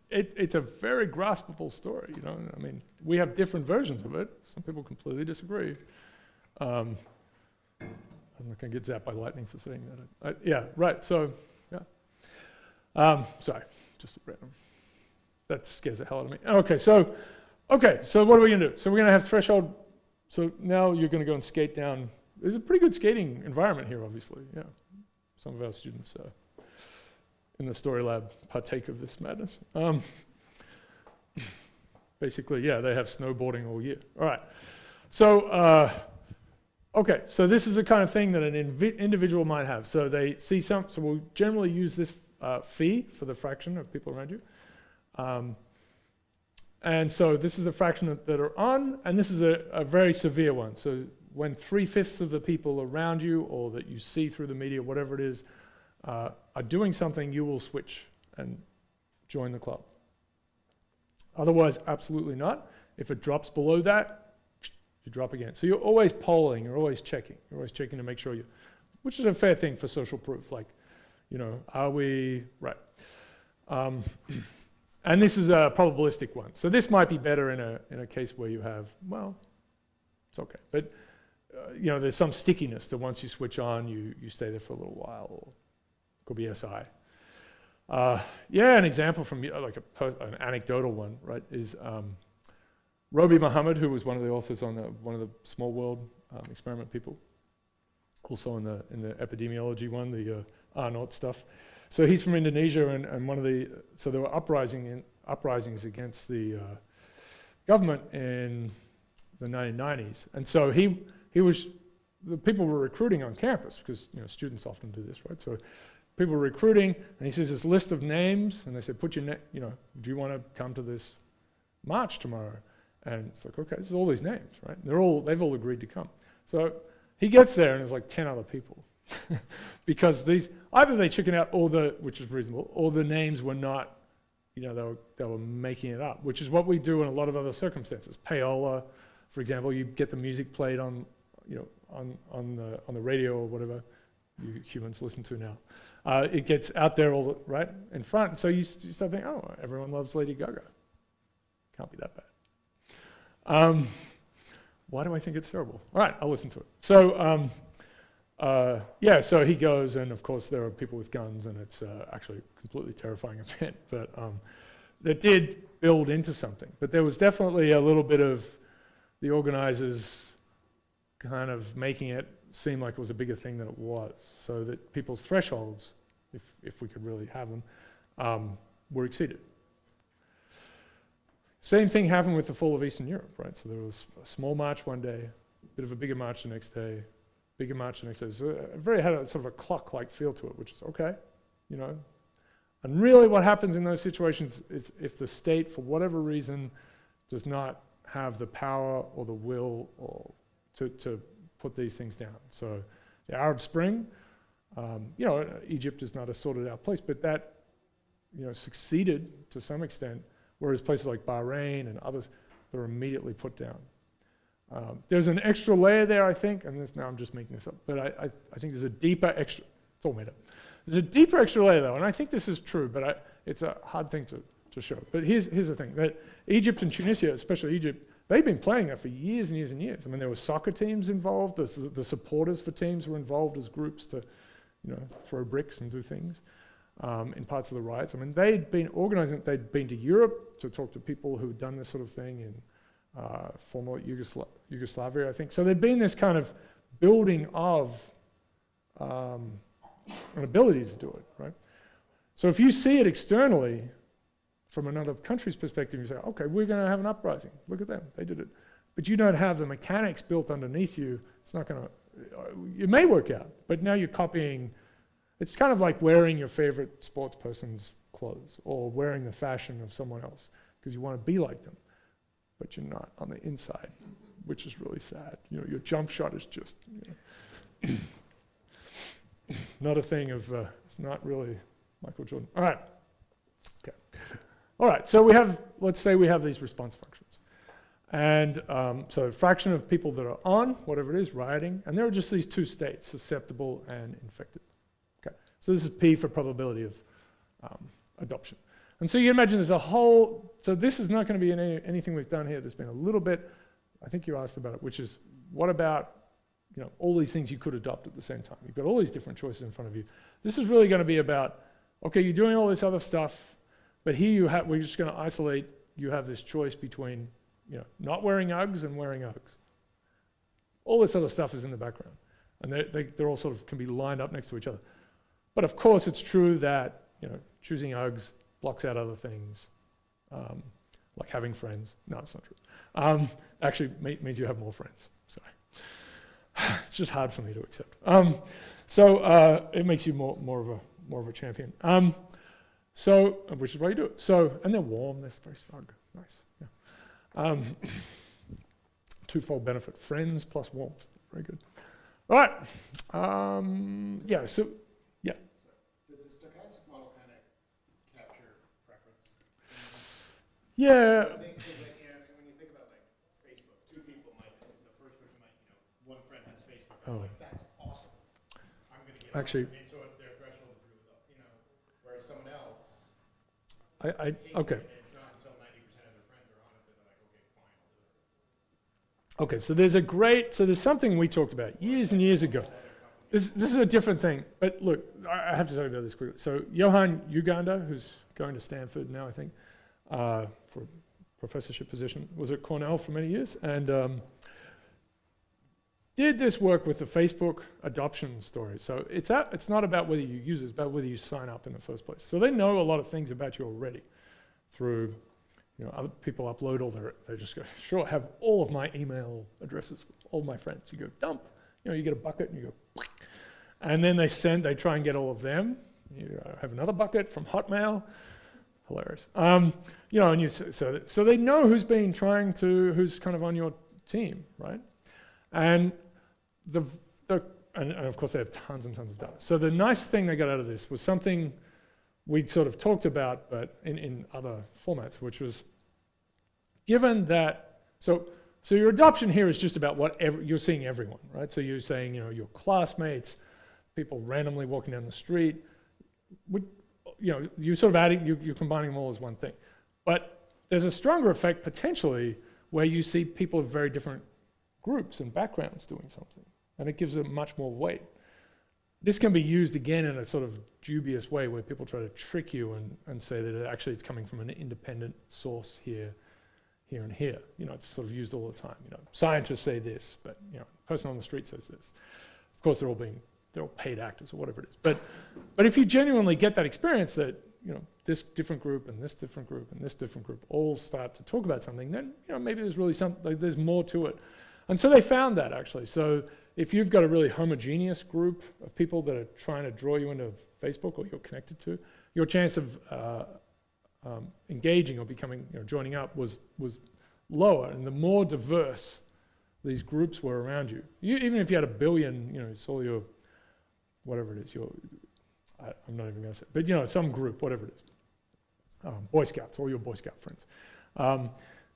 it's a very graspable story, I mean, we have different versions of it. Some people completely disagree. I'm not going to get zapped by lightning for saying that. Yeah, right. So, yeah. Sorry, just random. That scares the hell out of me. Okay, so what are we going to do? So we're going to have threshold. So now you're going to go and skate down. There's a pretty good skating environment here, obviously. Yeah, some of our students in the story lab partake of this madness. Basically, yeah, they have snowboarding all year. All right. So, okay, so this is the kind of thing that an individual might have. So they see so we'll generally use this phi for the fraction of people around you. And so this is the fraction that are on, and this is a very severe one. So when 3/5 of the people around you, or that you see through the media, whatever it is, are doing something, you will switch and join the club. Otherwise, absolutely not. If it drops below that, you drop again. So you're always polling, you're always checking to make sure which is a fair thing for social proof, like, are we, right. And this is a probabilistic one. So this might be better in a case where you have, well, it's okay. But, there's some stickiness that once you switch on, you stay there for a little while, or it could be SI. An example from like an anecdotal one, right, is Robi Muhammad, who was one of the authors on one of the Small World experiment people, also in the epidemiology one, the R0 stuff. So he's from Indonesia, and so there were uprisings against the government in the 1990s, and so the people were recruiting on campus, because students often do this, right? So people were recruiting, and he says this list of names, and they said, put your do you want to come to this march tomorrow? And it's like, okay, this is all these names, right? They've all agreed to come. So he gets there, and there's like 10 other people. Because either they chicken out, which is reasonable, or the names were not, they were making it up, which is what we do in a lot of other circumstances. Payola, for example, you get the music played on the radio or whatever you humans listen to now. It gets out there right in front, so you start thinking, oh, everyone loves Lady Gaga. Can't be that bad. Why do I think it's terrible? All right, I'll listen to it. So. So he goes, and of course there are people with guns, and it's actually a completely terrifying event, but that did build into something. But there was definitely a little bit of the organizers kind of making it seem like it was a bigger thing than it was, so that people's thresholds, if we could really have them, were exceeded. Same thing happened with the fall of Eastern Europe, right? So there was a small march one day, a bit of a bigger march the next day, bigger march the next day. So it had a sort of a clock-like feel to it, which is okay, And really what happens in those situations is if the state, for whatever reason, does not have the power or the will to put these things down. So the Arab Spring, Egypt is not a sorted out place, but that, succeeded to some extent, whereas places like Bahrain and others, they're immediately put down. There's an extra layer there, I think, and now I'm just making this up, but I think there's a deeper extra, it's all made up. There's a deeper extra layer though, and I think this is true, but it's a hard thing to show. But here's the thing, that Egypt and Tunisia, especially Egypt, they've been playing that for years and years and years. I mean, there were soccer teams involved, the supporters for teams were involved as groups to, throw bricks and do things in parts of the riots. I mean, they'd been organizing it, they'd been to Europe to talk to people who'd done this sort of thing in former Yugoslavia, I think. So there'd been this kind of building of an ability to do it, right? So if you see it externally, from another country's perspective, you say, okay, we're going to have an uprising. Look at them, they did it. But you don't have the mechanics built underneath you. It's not going to, it may work out, but now you're copying. It's kind of like wearing your favorite sports person's clothes or wearing the fashion of someone else because you want to be like them, but you're not on the inside, which is really sad. Your jump shot is just not a thing of, it's not really Michael Jordan. All right, okay. All right, so let's say we have these response functions. And so fraction of people that are on, whatever it is, rioting, and there are just these two states, susceptible and infected. Okay, so this is P for probability of adoption. And so you imagine there's a whole, so this is not going to be anything we've done here. There's been a little bit, I think you asked about it, which is what about all these things you could adopt at the same time? You've got all these different choices in front of you. This is really going to be about, okay, you're doing all this other stuff, but here we're just going to isolate, you have this choice between not wearing Uggs and wearing Uggs. All this other stuff is in the background. And they're all sort of can be lined up next to each other. But of course it's true that choosing Uggs blocks out other things, like having friends. No, it's not true. Actually means you have more friends. Sorry. It's just hard for me to accept. So it makes you more of a champion. So, which is why you do it. So, and they're warm, they're very snug, nice. Yeah. Twofold benefit: friends plus warmth. Very good. All right. Yeah. So, yeah. Does the stochastic model kind of capture preference? Yeah. I think when you think about like Facebook, two people might, the first person might, one friend has Facebook. Oh. Like, that's awesome. I'm going to get Actually. and so it's their threshold of approval, whereas someone else. Okay. And it's not until 90% of their friends are on it that they're like, okay, fine, I'll do it. Okay. So there's something we talked about years and years ago. This is a different thing. But look, I have to talk about this quickly. So Johan Uganda, who's going to Stanford now, I think, for a professorship position, was at Cornell for many years, and did this work with the Facebook adoption story. So it's not about whether you use it, it's about whether you sign up in the first place. So they know a lot of things about you already through, other people upload they just go, sure, have all of my email addresses, all my friends. You go dump, you get a bucket and you go, and then they try and get all of them. You have another bucket from Hotmail. Hilarious. And so they know who's who's kind of on your team, right? And and of course they have tons and tons of data. So the nice thing they got out of this was something we'd sort of talked about, but in other formats, which was given that, so your adoption here is just about you're seeing everyone, right? So you're saying, your classmates, people randomly walking down the street, you're sort of you're combining them all as one thing. But there's a stronger effect potentially where you see people of very different groups and backgrounds doing something, and it gives it much more weight. This can be used again in a sort of dubious way where people try to trick you and say that actually it's coming from an independent source here, and here. It's sort of used all the time. Scientists say this, but a person on the street says this. Of course, they're all paid actors or whatever it is. But if you genuinely get that experience that this different group and this different group and this different group all start to talk about something, then maybe there's really there's more to it. And so they found that actually. So if you've got a really homogeneous group of people that are trying to draw you into Facebook or you're connected to, your chance of engaging or becoming, joining up was lower. And the more diverse these groups were around you, even if you had 1 billion, it's all your, whatever it is, I'm not even going to say, but some group, whatever it is, Boy Scouts, all your Boy Scout friends.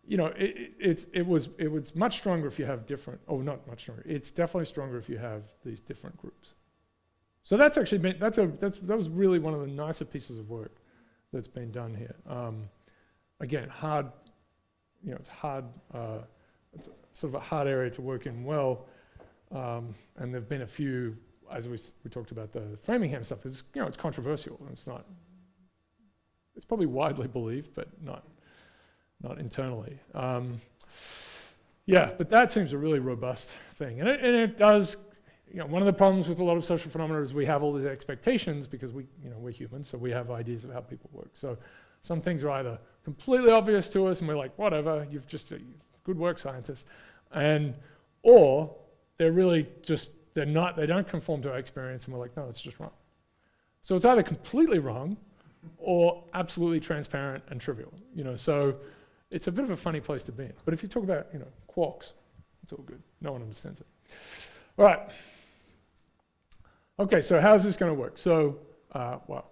it was much stronger if you have different, oh, not much stronger. It's definitely stronger if you have these different groups. So that's actually been, that was really one of the nicer pieces of work that's been done here. Again, hard, it's hard, it's sort of a hard area to work in well. And there've been a few, as we talked about the Framingham stuff, it's controversial. And it's probably widely believed, but not internally. Yeah, but that seems a really robust thing. And it does, one of the problems with a lot of social phenomena is we have all these expectations because we're humans, so we have ideas of how people work. So some things are either completely obvious to us and we're like, whatever, good work, scientists. Or they're really just, they don't conform to our experience and we're like, no, it's just wrong. So it's either completely wrong or absolutely transparent and trivial, so it's a bit of a funny place to be in. But if you talk about, quarks, it's all good. No one understands it. All right. Okay, so how's this going to work? So, all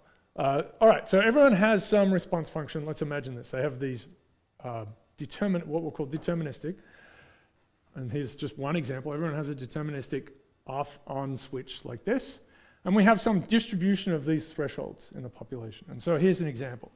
right, so everyone has some response function. Let's imagine this. They have these what we'll call deterministic. And here's just one example. Everyone has a deterministic off-on switch like this. And we have some distribution of these thresholds in the population. And so here's an example.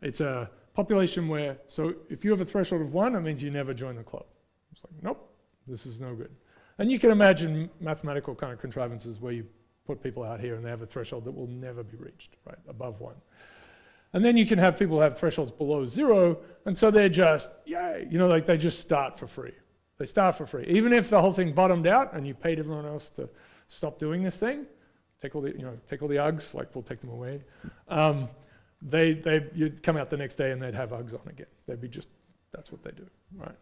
It's a population where, so if you have a threshold of 1, it means you never join the club. It's like, nope, this is no good. And you can imagine mathematical kind of contrivances where you put people out here and they have a threshold that will never be reached, right, above 1. And then you can have people have thresholds below 0, and so they're just, yay, like they just start for free. They start for free. Even if the whole thing bottomed out and you paid everyone else to stop doing this thing, take all the Uggs, like we'll take them away. You'd come out the next day and they'd have Uggs on again. That's what they do, right?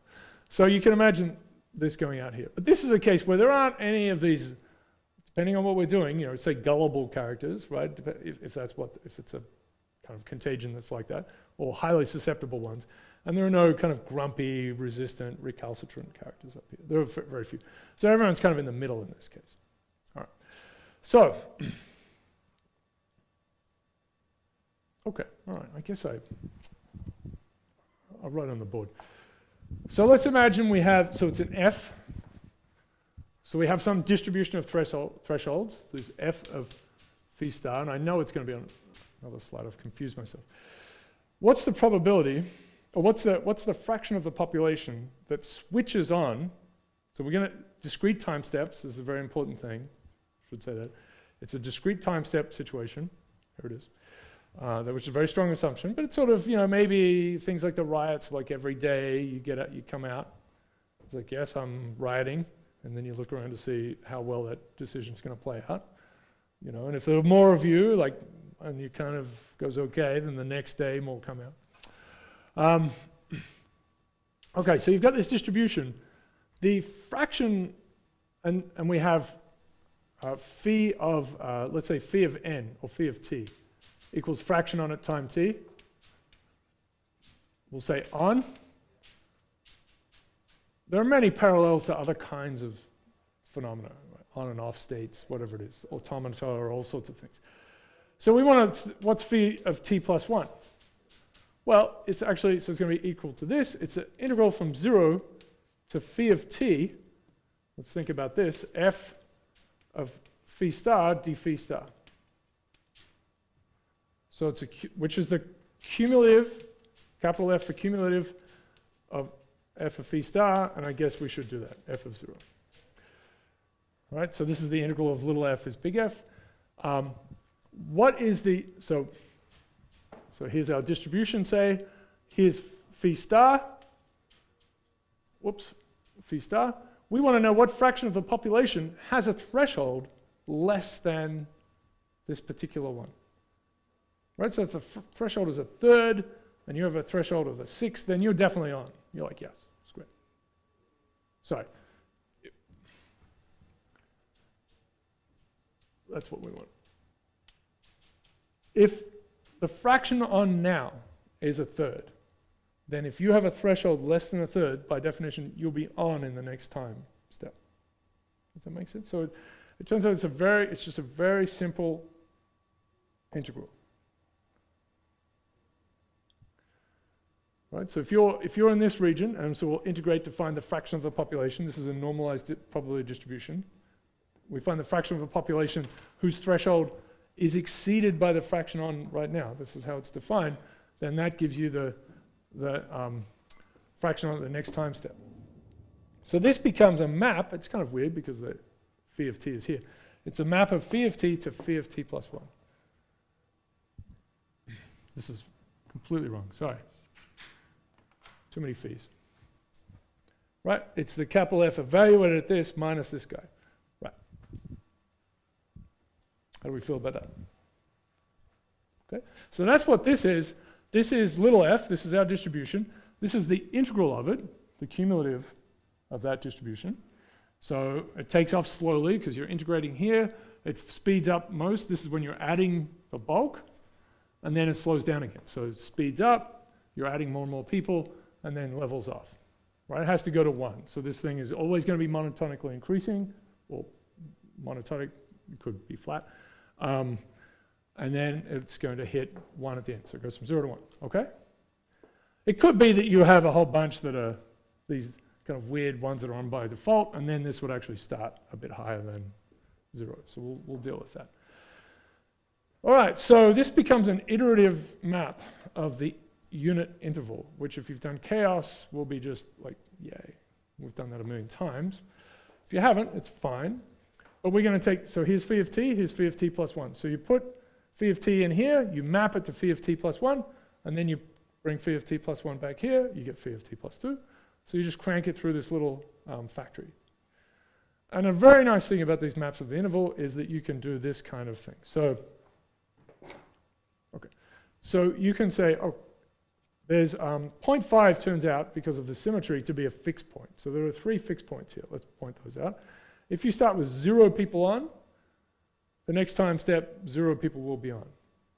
So you can imagine this going out here. But this is a case where there aren't any of these, depending on what we're doing, say gullible characters, right? If it's a kind of contagion that's like that, or highly susceptible ones. And there are no kind of grumpy, resistant, recalcitrant characters up here. There are very few. So everyone's kind of in the middle in this case. All right. So, okay, all right, I guess I'll write on the board. So let's imagine we have, so it's an F. So we have some distribution of thresholds. There's F of phi star, and I know it's going to be on another slide. I've confused myself. What's the probability, or what's the fraction of the population that switches on? So we're going to, discrete time steps, this is a very important thing. I should say that. It's a discrete time step situation. Here it is. Which is a very strong assumption, but it's sort of, maybe things like the riots, like every day you come out. It's like, yes, I'm rioting. And then you look around to see how well that decision's going to play out. And if there are more of you, and you kind of goes okay, then the next day more come out. Okay, so you've got this distribution. The fraction, and we have phi of, let's say phi of n, or phi of t, equals fraction on at time t. We'll say on. There are many parallels to other kinds of phenomena, right? On and off states, whatever it is, automata or all sorts of things. So we want to, what's phi of t plus 1? Well, it's actually, so it's going to be equal to this. It's an integral from 0 to phi of t. Let's think about this. F of phi star d phi star. So it's which is the cumulative, capital F for cumulative of f of phi star, and I guess we should do that, f of 0. All right, so this is the integral of little f is big F. What is the, so here's our distribution, say, here's phi star, phi star. We want to know what fraction of the population has a threshold less than this particular one. Right, so if the threshold is a third, and you have a threshold of a sixth, then you're definitely on. You're like, yes, it's great. So, that's what we want. If the fraction on now is a third, then if you have a threshold less than a third, by definition, you'll be on in the next time step. Does that make sense? So it turns out it's just a very simple integral. right? So if you're in this region, and so we'll integrate to find the fraction of the population. This is a normalized probability distribution. We find the fraction of a population whose threshold is exceeded by the fraction on right now. This is how it's defined. Then that gives you the fraction on the next time step. So this becomes a map. It's kind of weird because the phi of t is here. It's a map of phi of t to phi of t plus 1. This is completely wrong. Sorry. Too many phis. Right? It's the capital F evaluated at this minus this guy. Right. How do we feel about that? Okay. So that's what this is. This is little f. This is our distribution. This is the integral of it, the cumulative of that distribution. So it takes off slowly because you're integrating here. It speeds up most. This is when you're adding the bulk, and then it slows down again. So it speeds up, you're adding more and more people, and then levels off. Right? It has to go to 1. So this thing is always going to be monotonically increasing, or monotonic, it could be flat. And then it's going to hit 1 at the end. So it goes from 0 to 1. Okay? It could be that you have a whole bunch that are these kind of weird ones that are on by default, and then this would actually start a bit higher than 0. So we'll deal with that. All right, so this becomes an iterative map of the unit interval, which if you've done chaos will be just like, yay. We've done that a million times. If you haven't, it's fine. But we're going to take, so here's phi of t, here's phi of t plus 1. So you put phi of t in here, you map it to phi of t plus 1, and then you bring phi of t plus 1 back here, you get phi of t plus 2. So you just crank it through this little factory. And a very nice thing about these maps of the interval is that you can do this kind of thing. So, okay. So you can say, oh, there's 0.5 turns out, because of the symmetry, to be a fixed point. So there are 3 fixed points here. Let's point those out. If you start with 0 people on, the next time step, 0 people will be on.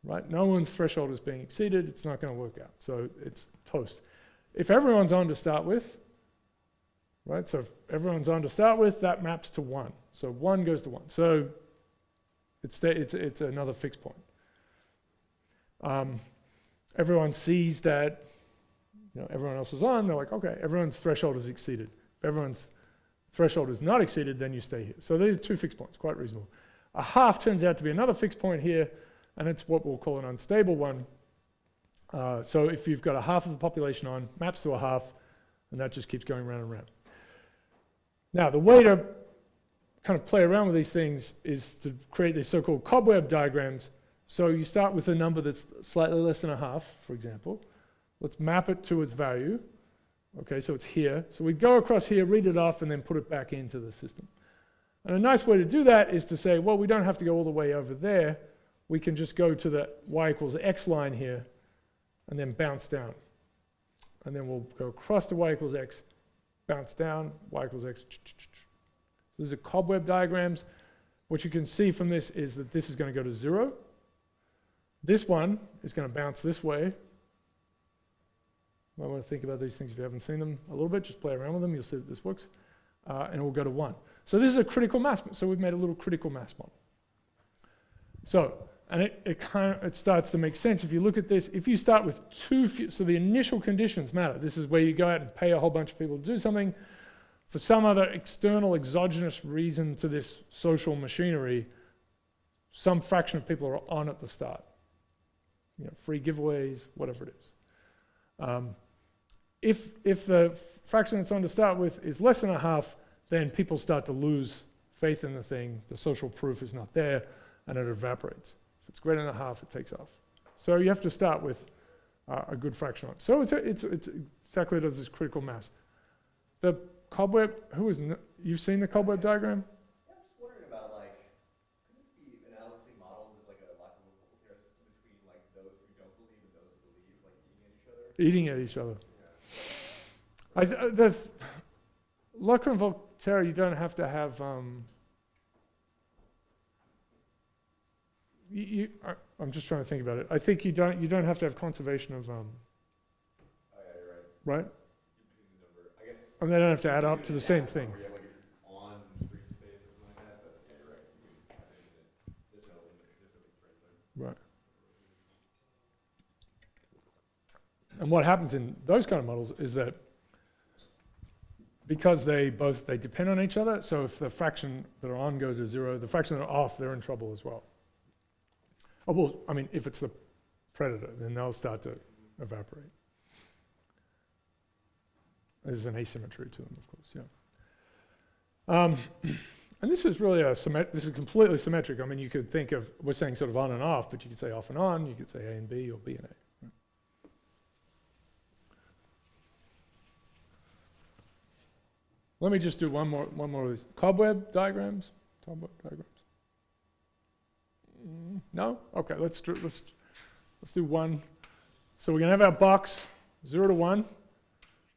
Right? No one's threshold is being exceeded. It's not going to work out. So it's toast. If everyone's on to start with, right? So if everyone's on to start with, that maps to 1. So 1 goes to 1. So it's another fixed point. Everyone sees that everyone else is on. They're like, okay, everyone's threshold is exceeded. If everyone's threshold is not exceeded, then you stay here. So these are 2 fixed points, quite reasonable. A half turns out to be another fixed point here, and it's what we'll call an unstable one. So if you've got a half of the population on, maps to a half, and that just keeps going round and round. Now, the way to kind of play around with these things is to create these so-called cobweb diagrams. So you start with a number that's slightly less than a half, for example. Let's map it to its value. Okay, so it's here. So we go across here, read it off, and then put it back into the system. And a nice way to do that is to say, well, we don't have to go all the way over there. We can just go to the y equals x line here, and then bounce down. And then we'll go across to y equals x, bounce down, y equals x. So these are cobweb diagrams. What you can see from this is that this is going to go to 0. This one is going to bounce this way. You might want to think about these things if you haven't seen them a little bit. Just play around with them. You'll see that this works. And it will go to 1. So this is a critical mass. So we've made a little critical mass model. So, and it starts to make sense if you look at this. If you start with so the initial conditions matter. This is where you go out and pay a whole bunch of people to do something. For some other external exogenous reason to this social machinery, some fraction of people are on at the start. Free giveaways, whatever it is. If the fraction that's on to start with is less than a half, then people start to lose faith in the thing. The social proof is not there, and it evaporates. If it's greater than a half, it takes off. So you have to start with a good fraction on it. So it's exactly this critical mass. The cobweb, you've seen the cobweb diagram? Yeah, I'm just wondering about could this be analogously modeled as like a Lachenal system between those who don't believe and those who believe, eating at each other? Eating at each other. The Lachenal, you don't have to have. I'm just trying to think about it. I think you don't have to have conservation of. Oh yeah, you're right. Right. I guess. And they don't have to add up to the same thing. Yeah, if it's on screen space or something like that. But yeah, you're right. There's no constraints there. Right. And what happens in those kind of models is that because they depend on each other, so if the fraction that are on goes to 0, the fraction that are off, they're in trouble as well. Oh, well, I mean, if it's the predator, then they'll start to evaporate. There's an asymmetry to them, of course, yeah. And this is really this is completely symmetric. I mean, you could think of, we're saying sort of on and off, but you could say off and on, you could say A and B or B and A. Right? Let me just do one more of these. Cobweb diagrams? Cobweb diagrams? No? Okay, let's do one. So we're going to have our box 0 to 1.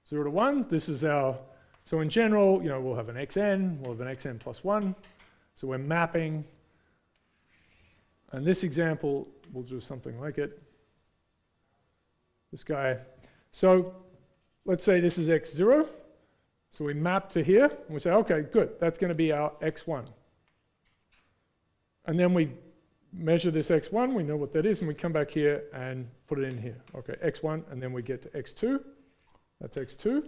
0 to 1, this is our, so in general, we'll have an xn, we'll have an xn plus 1. So we're mapping. And this example, we'll do something like it. This guy. So let's say this is x0. So we map to here, and we say, okay, good, that's going to be our x1. And then we measure this x1, we know what that is, and we come back here and put it in here. Okay, x1, and then we get to x2. That's x2.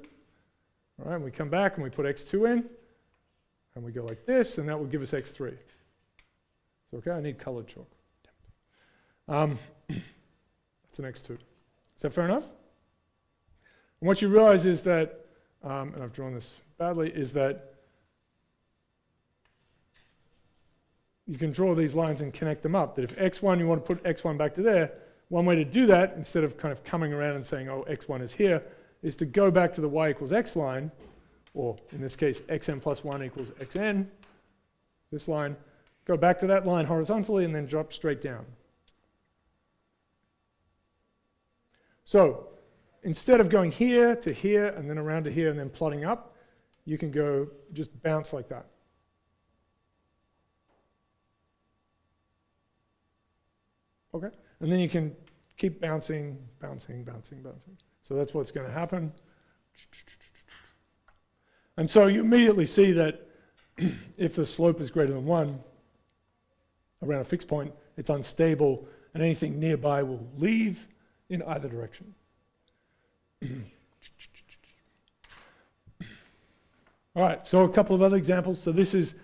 All right, and we come back and we put x2 in, and we go like this, and that will give us x3. So, okay, I need colored chalk. That's an x2. Is that fair enough? And what you realize is that, and I've drawn this badly, is that you can draw these lines and connect them up. That if x1, you want to put x1 back to there, one way to do that, instead of kind of coming around and saying, oh, x1 is here, is to go back to the y equals x line, or in this case, xn plus 1 equals xn, this line, go back to that line horizontally and then drop straight down. So instead of going here to here and then around to here and then plotting up, you can go just bounce like that. Okay? And then you can keep bouncing, bouncing, bouncing, bouncing. So that's what's going to happen. And so you immediately see that if the slope is greater than 1 around a fixed point, it's unstable, and anything nearby will leave in either direction. All right, so a couple of other examples. So this is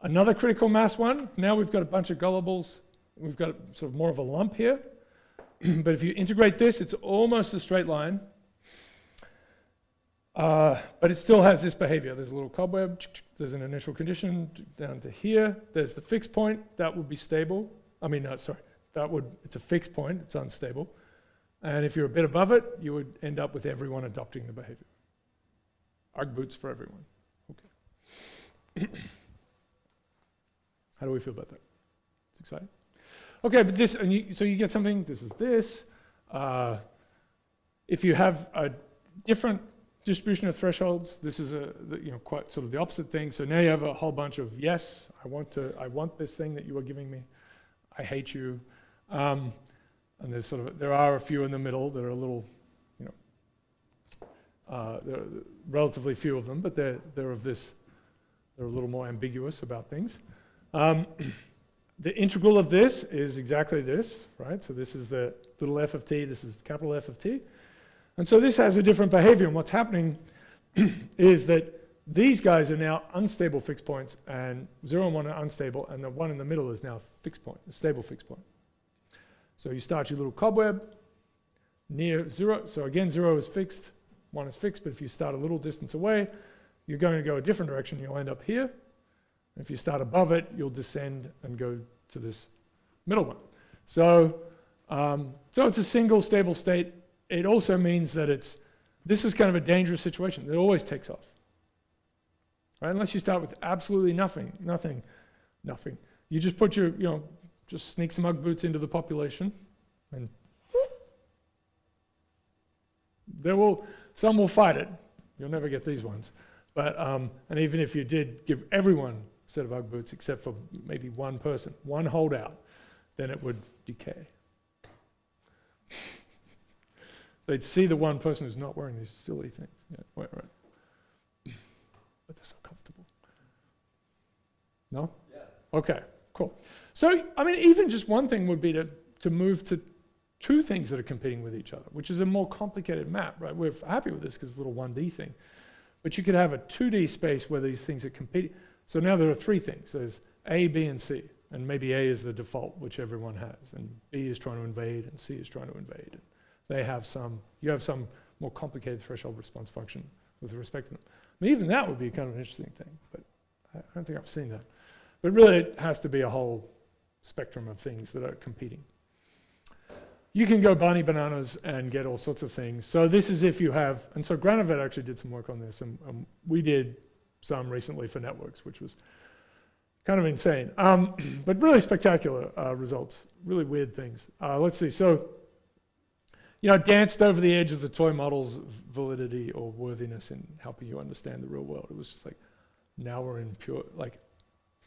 another critical mass one. Now we've got a bunch of gullables. We've got sort of more of a lump here. But if you integrate this, it's almost a straight line. But it still has this behavior. There's a little cobweb. There's an initial condition down to here. There's the fixed point. That would be stable. I mean, no, sorry. It's a fixed point. It's unstable. And if you're a bit above it, you would end up with everyone adopting the behavior. Ugg boots for everyone. Okay. How do we feel about that? It's exciting. Okay, but this, so you get something, this is this. If you have a different distribution of thresholds, this is quite sort of the opposite thing. So now you have a whole bunch of, yes, I want this thing that you are giving me. I hate you. And there are a few in the middle that are a little, there are relatively few of them, but they're a little more ambiguous about things. The integral of this is exactly this, right? So this is the little f of t, this is capital F of t. And so this has a different behavior, and what's happening is that these guys are now unstable fixed points, and 0 and 1 are unstable, and the one in the middle is now a fixed point, a stable fixed point. So you start your little cobweb near 0. So again, 0 is fixed, 1 is fixed, but if you start a little distance away, you're going to go a different direction. You'll end up here. If you start above it, you'll descend and go to this middle one. So, so it's a single stable state. It also means that this is kind of a dangerous situation. It always takes off. Right? Unless you start with absolutely nothing. You just put your, just sneak some Ugg boots into the population, and some will fight it. You'll never get these ones. But, and even if you did give everyone a set of Ugg boots, except for maybe one person, one holdout, then it would decay. They'd see the one person who's not wearing these silly things. Yeah, right. But they're so comfortable. No? Yeah. Okay, cool. So, I mean, even just one thing would be to move to two things that are competing with each other, which is a more complicated map, right? We're happy with this because it's a little 1D thing. But you could have a 2D space where these things are competing. So now there are three things. There's A, B, and C. And maybe A is the default, which everyone has. And B is trying to invade, and C is trying to invade. And they have some, you have some more complicated threshold response function with respect to them. I mean, even that would be kind of an interesting thing, but I don't think I've seen that. But really, it has to be a whole spectrum of things that are competing. You can go Barney bananas and get all sorts of things. So this is if you have, and so Granovet actually did some work on this, and we did some recently for networks, which was kind of insane, but really spectacular results, really weird things. Let's see, so, you know, danced over the edge of the toy model's validity or worthiness in helping you understand the real world. It was just like, now we're in pure, like,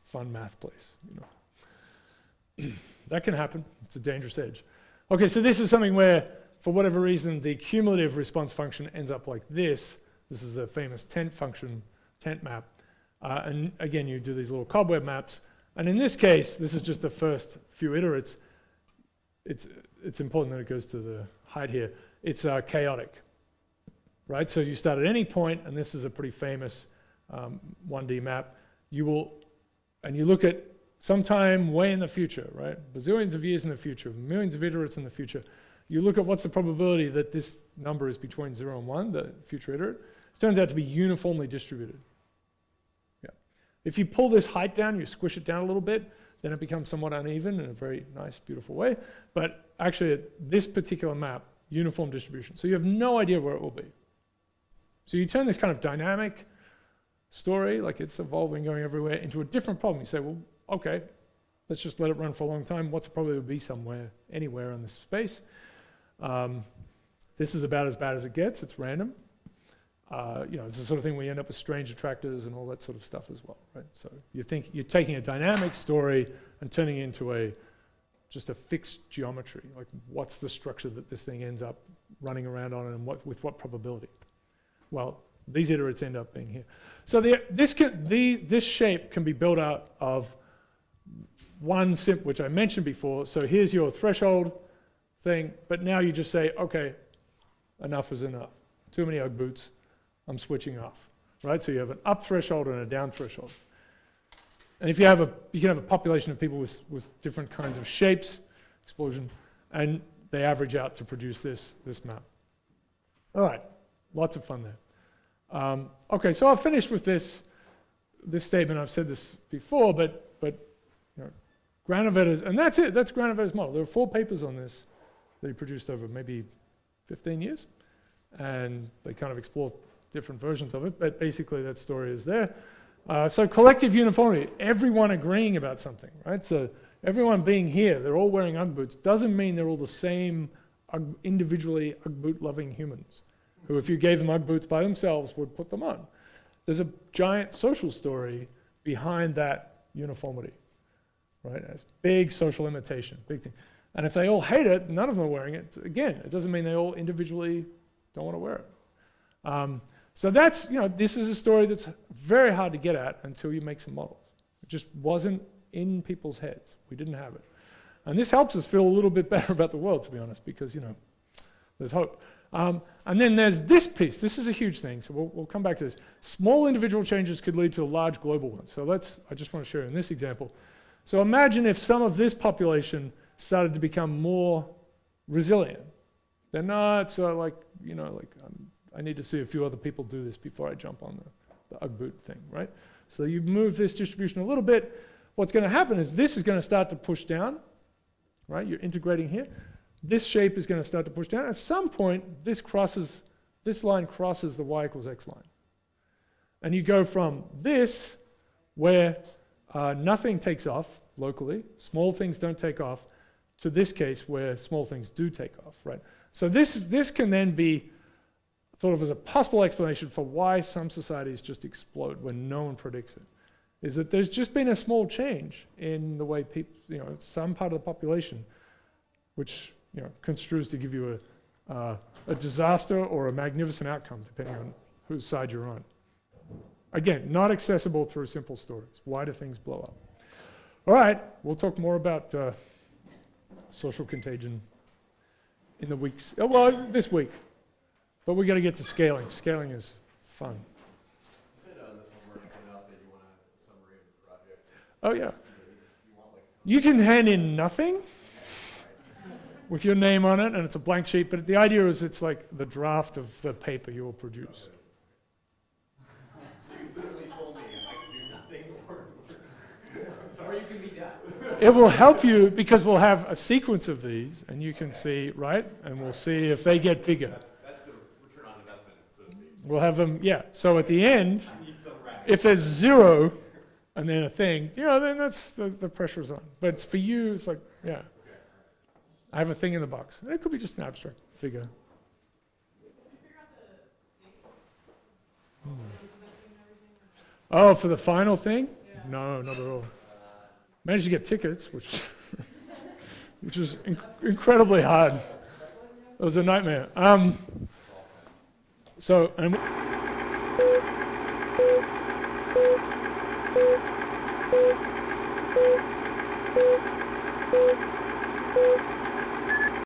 fun math place, you know. That can happen, it's a dangerous edge. Okay, so this is something where, for whatever reason, the cumulative response function ends up like this. This is the famous tent function, tent map. And again, you do these little cobweb maps. And in this case, this is just the first few iterates. It's important that it goes to the height here. It's chaotic, right? So you start at any point, and this is a pretty famous 1D map. You will, and you look at sometime way in the future, right? Bazillions of years in the future, millions of iterates in the future. You look at what's the probability that this number is between 0 and 1, the future iterate. It turns out to be uniformly distributed. Yeah. If you pull this height down, you squish it down a little bit, then it becomes somewhat uneven in a very nice, beautiful way. But actually, this particular map, uniform distribution. So you have no idea where it will be. So you turn this kind of dynamic story, like it's evolving, going everywhere, into a different problem. You say, well, okay, let's just let it run for a long time. What's the probability it will be somewhere, anywhere in this space? This is about as bad as it gets. It's random. You know, it's the sort of thing where you end up with strange attractors and all that sort of stuff as well, right? So you think you're taking a dynamic story and turning it into just a fixed geometry. Like, what's the structure that this thing ends up running around on, and with what probability? Well, these iterates end up being here. So this shape can be built out of one simp, which I mentioned before. So here's your threshold thing, but now you just say, okay, enough is enough. Too many Ugg boots, I'm switching off, right? So you have an up threshold and a down threshold. And if you can have a population of people with different kinds of shapes, explosion, and they average out to produce this map. All right, lots of fun there. Okay, so I'll finish with this statement. I've said this before, but you know, Granovet and that's it. That's Granovet's model. There are 4 papers on this that he produced over maybe 15 years, and they kind of explore different versions of it. But basically, that story is there. So collective uniformity, everyone agreeing about something, right? So everyone being here, they're all wearing Ugg boots, doesn't mean they're all the same individually Ugg boot loving humans, who if you gave them Ugg boots by themselves would put them on. There's a giant social story behind that uniformity, right? It's big social imitation, big thing. And if they all hate it, none of them are wearing it, again, it doesn't mean they all individually don't want to wear it. So that's, you know, this is a story that's very hard to get at until you make some models. It just wasn't in people's heads. We didn't have it. And this helps us feel a little bit better about the world, to be honest, because, you know, there's hope. And then there's this piece. This is a huge thing, so we'll come back to this. Small individual changes could lead to a large global one. So I just want to show you in this example. So imagine if some of this population started to become more resilient. They're not so like, you know, like I need to see a few other people do this before I jump on the Ugg boot thing, right? So you move this distribution a little bit. What's going to happen is this is going to start to push down, right? You're integrating here. This shape is going to start to push down. At some point, this line crosses the y equals x line. And you go from this, where nothing takes off locally, small things don't take off, to this case where small things do take off, right? So this can then be thought of as a possible explanation for why some societies just explode when no one predicts it, is that there's just been a small change in the way people, you know, some part of the population, which, you know, construes to give you a disaster or a magnificent outcome, depending on whose side you're on. Again, not accessible through simple stories. Why do things blow up? All right, we'll talk more about social contagion in the weeks, well, this week. But we got to get to scaling. Scaling is fun. You said this homework came out that you want a summary of the project. Oh yeah. You want like You can hand in nothing with your name on it, and it's a blank sheet, but the idea is it's like the draft of the paper you will produce. so you literally told me I could do nothing or Or you can be done. It will help you because we'll have a sequence of these, and you can see, right? And we'll see if they get bigger. that's the return on investment, so to speak. We'll have them, yeah. So at the end, I need some rack. if there's 0 and then a thing, then that's the pressure's on. But it's for you, it's like, yeah. I have a thing in the box. And it could be just an abstract figure. Oh, for the final thing? No, not at all. Managed to get tickets, which was incredibly hard. It was a nightmare. And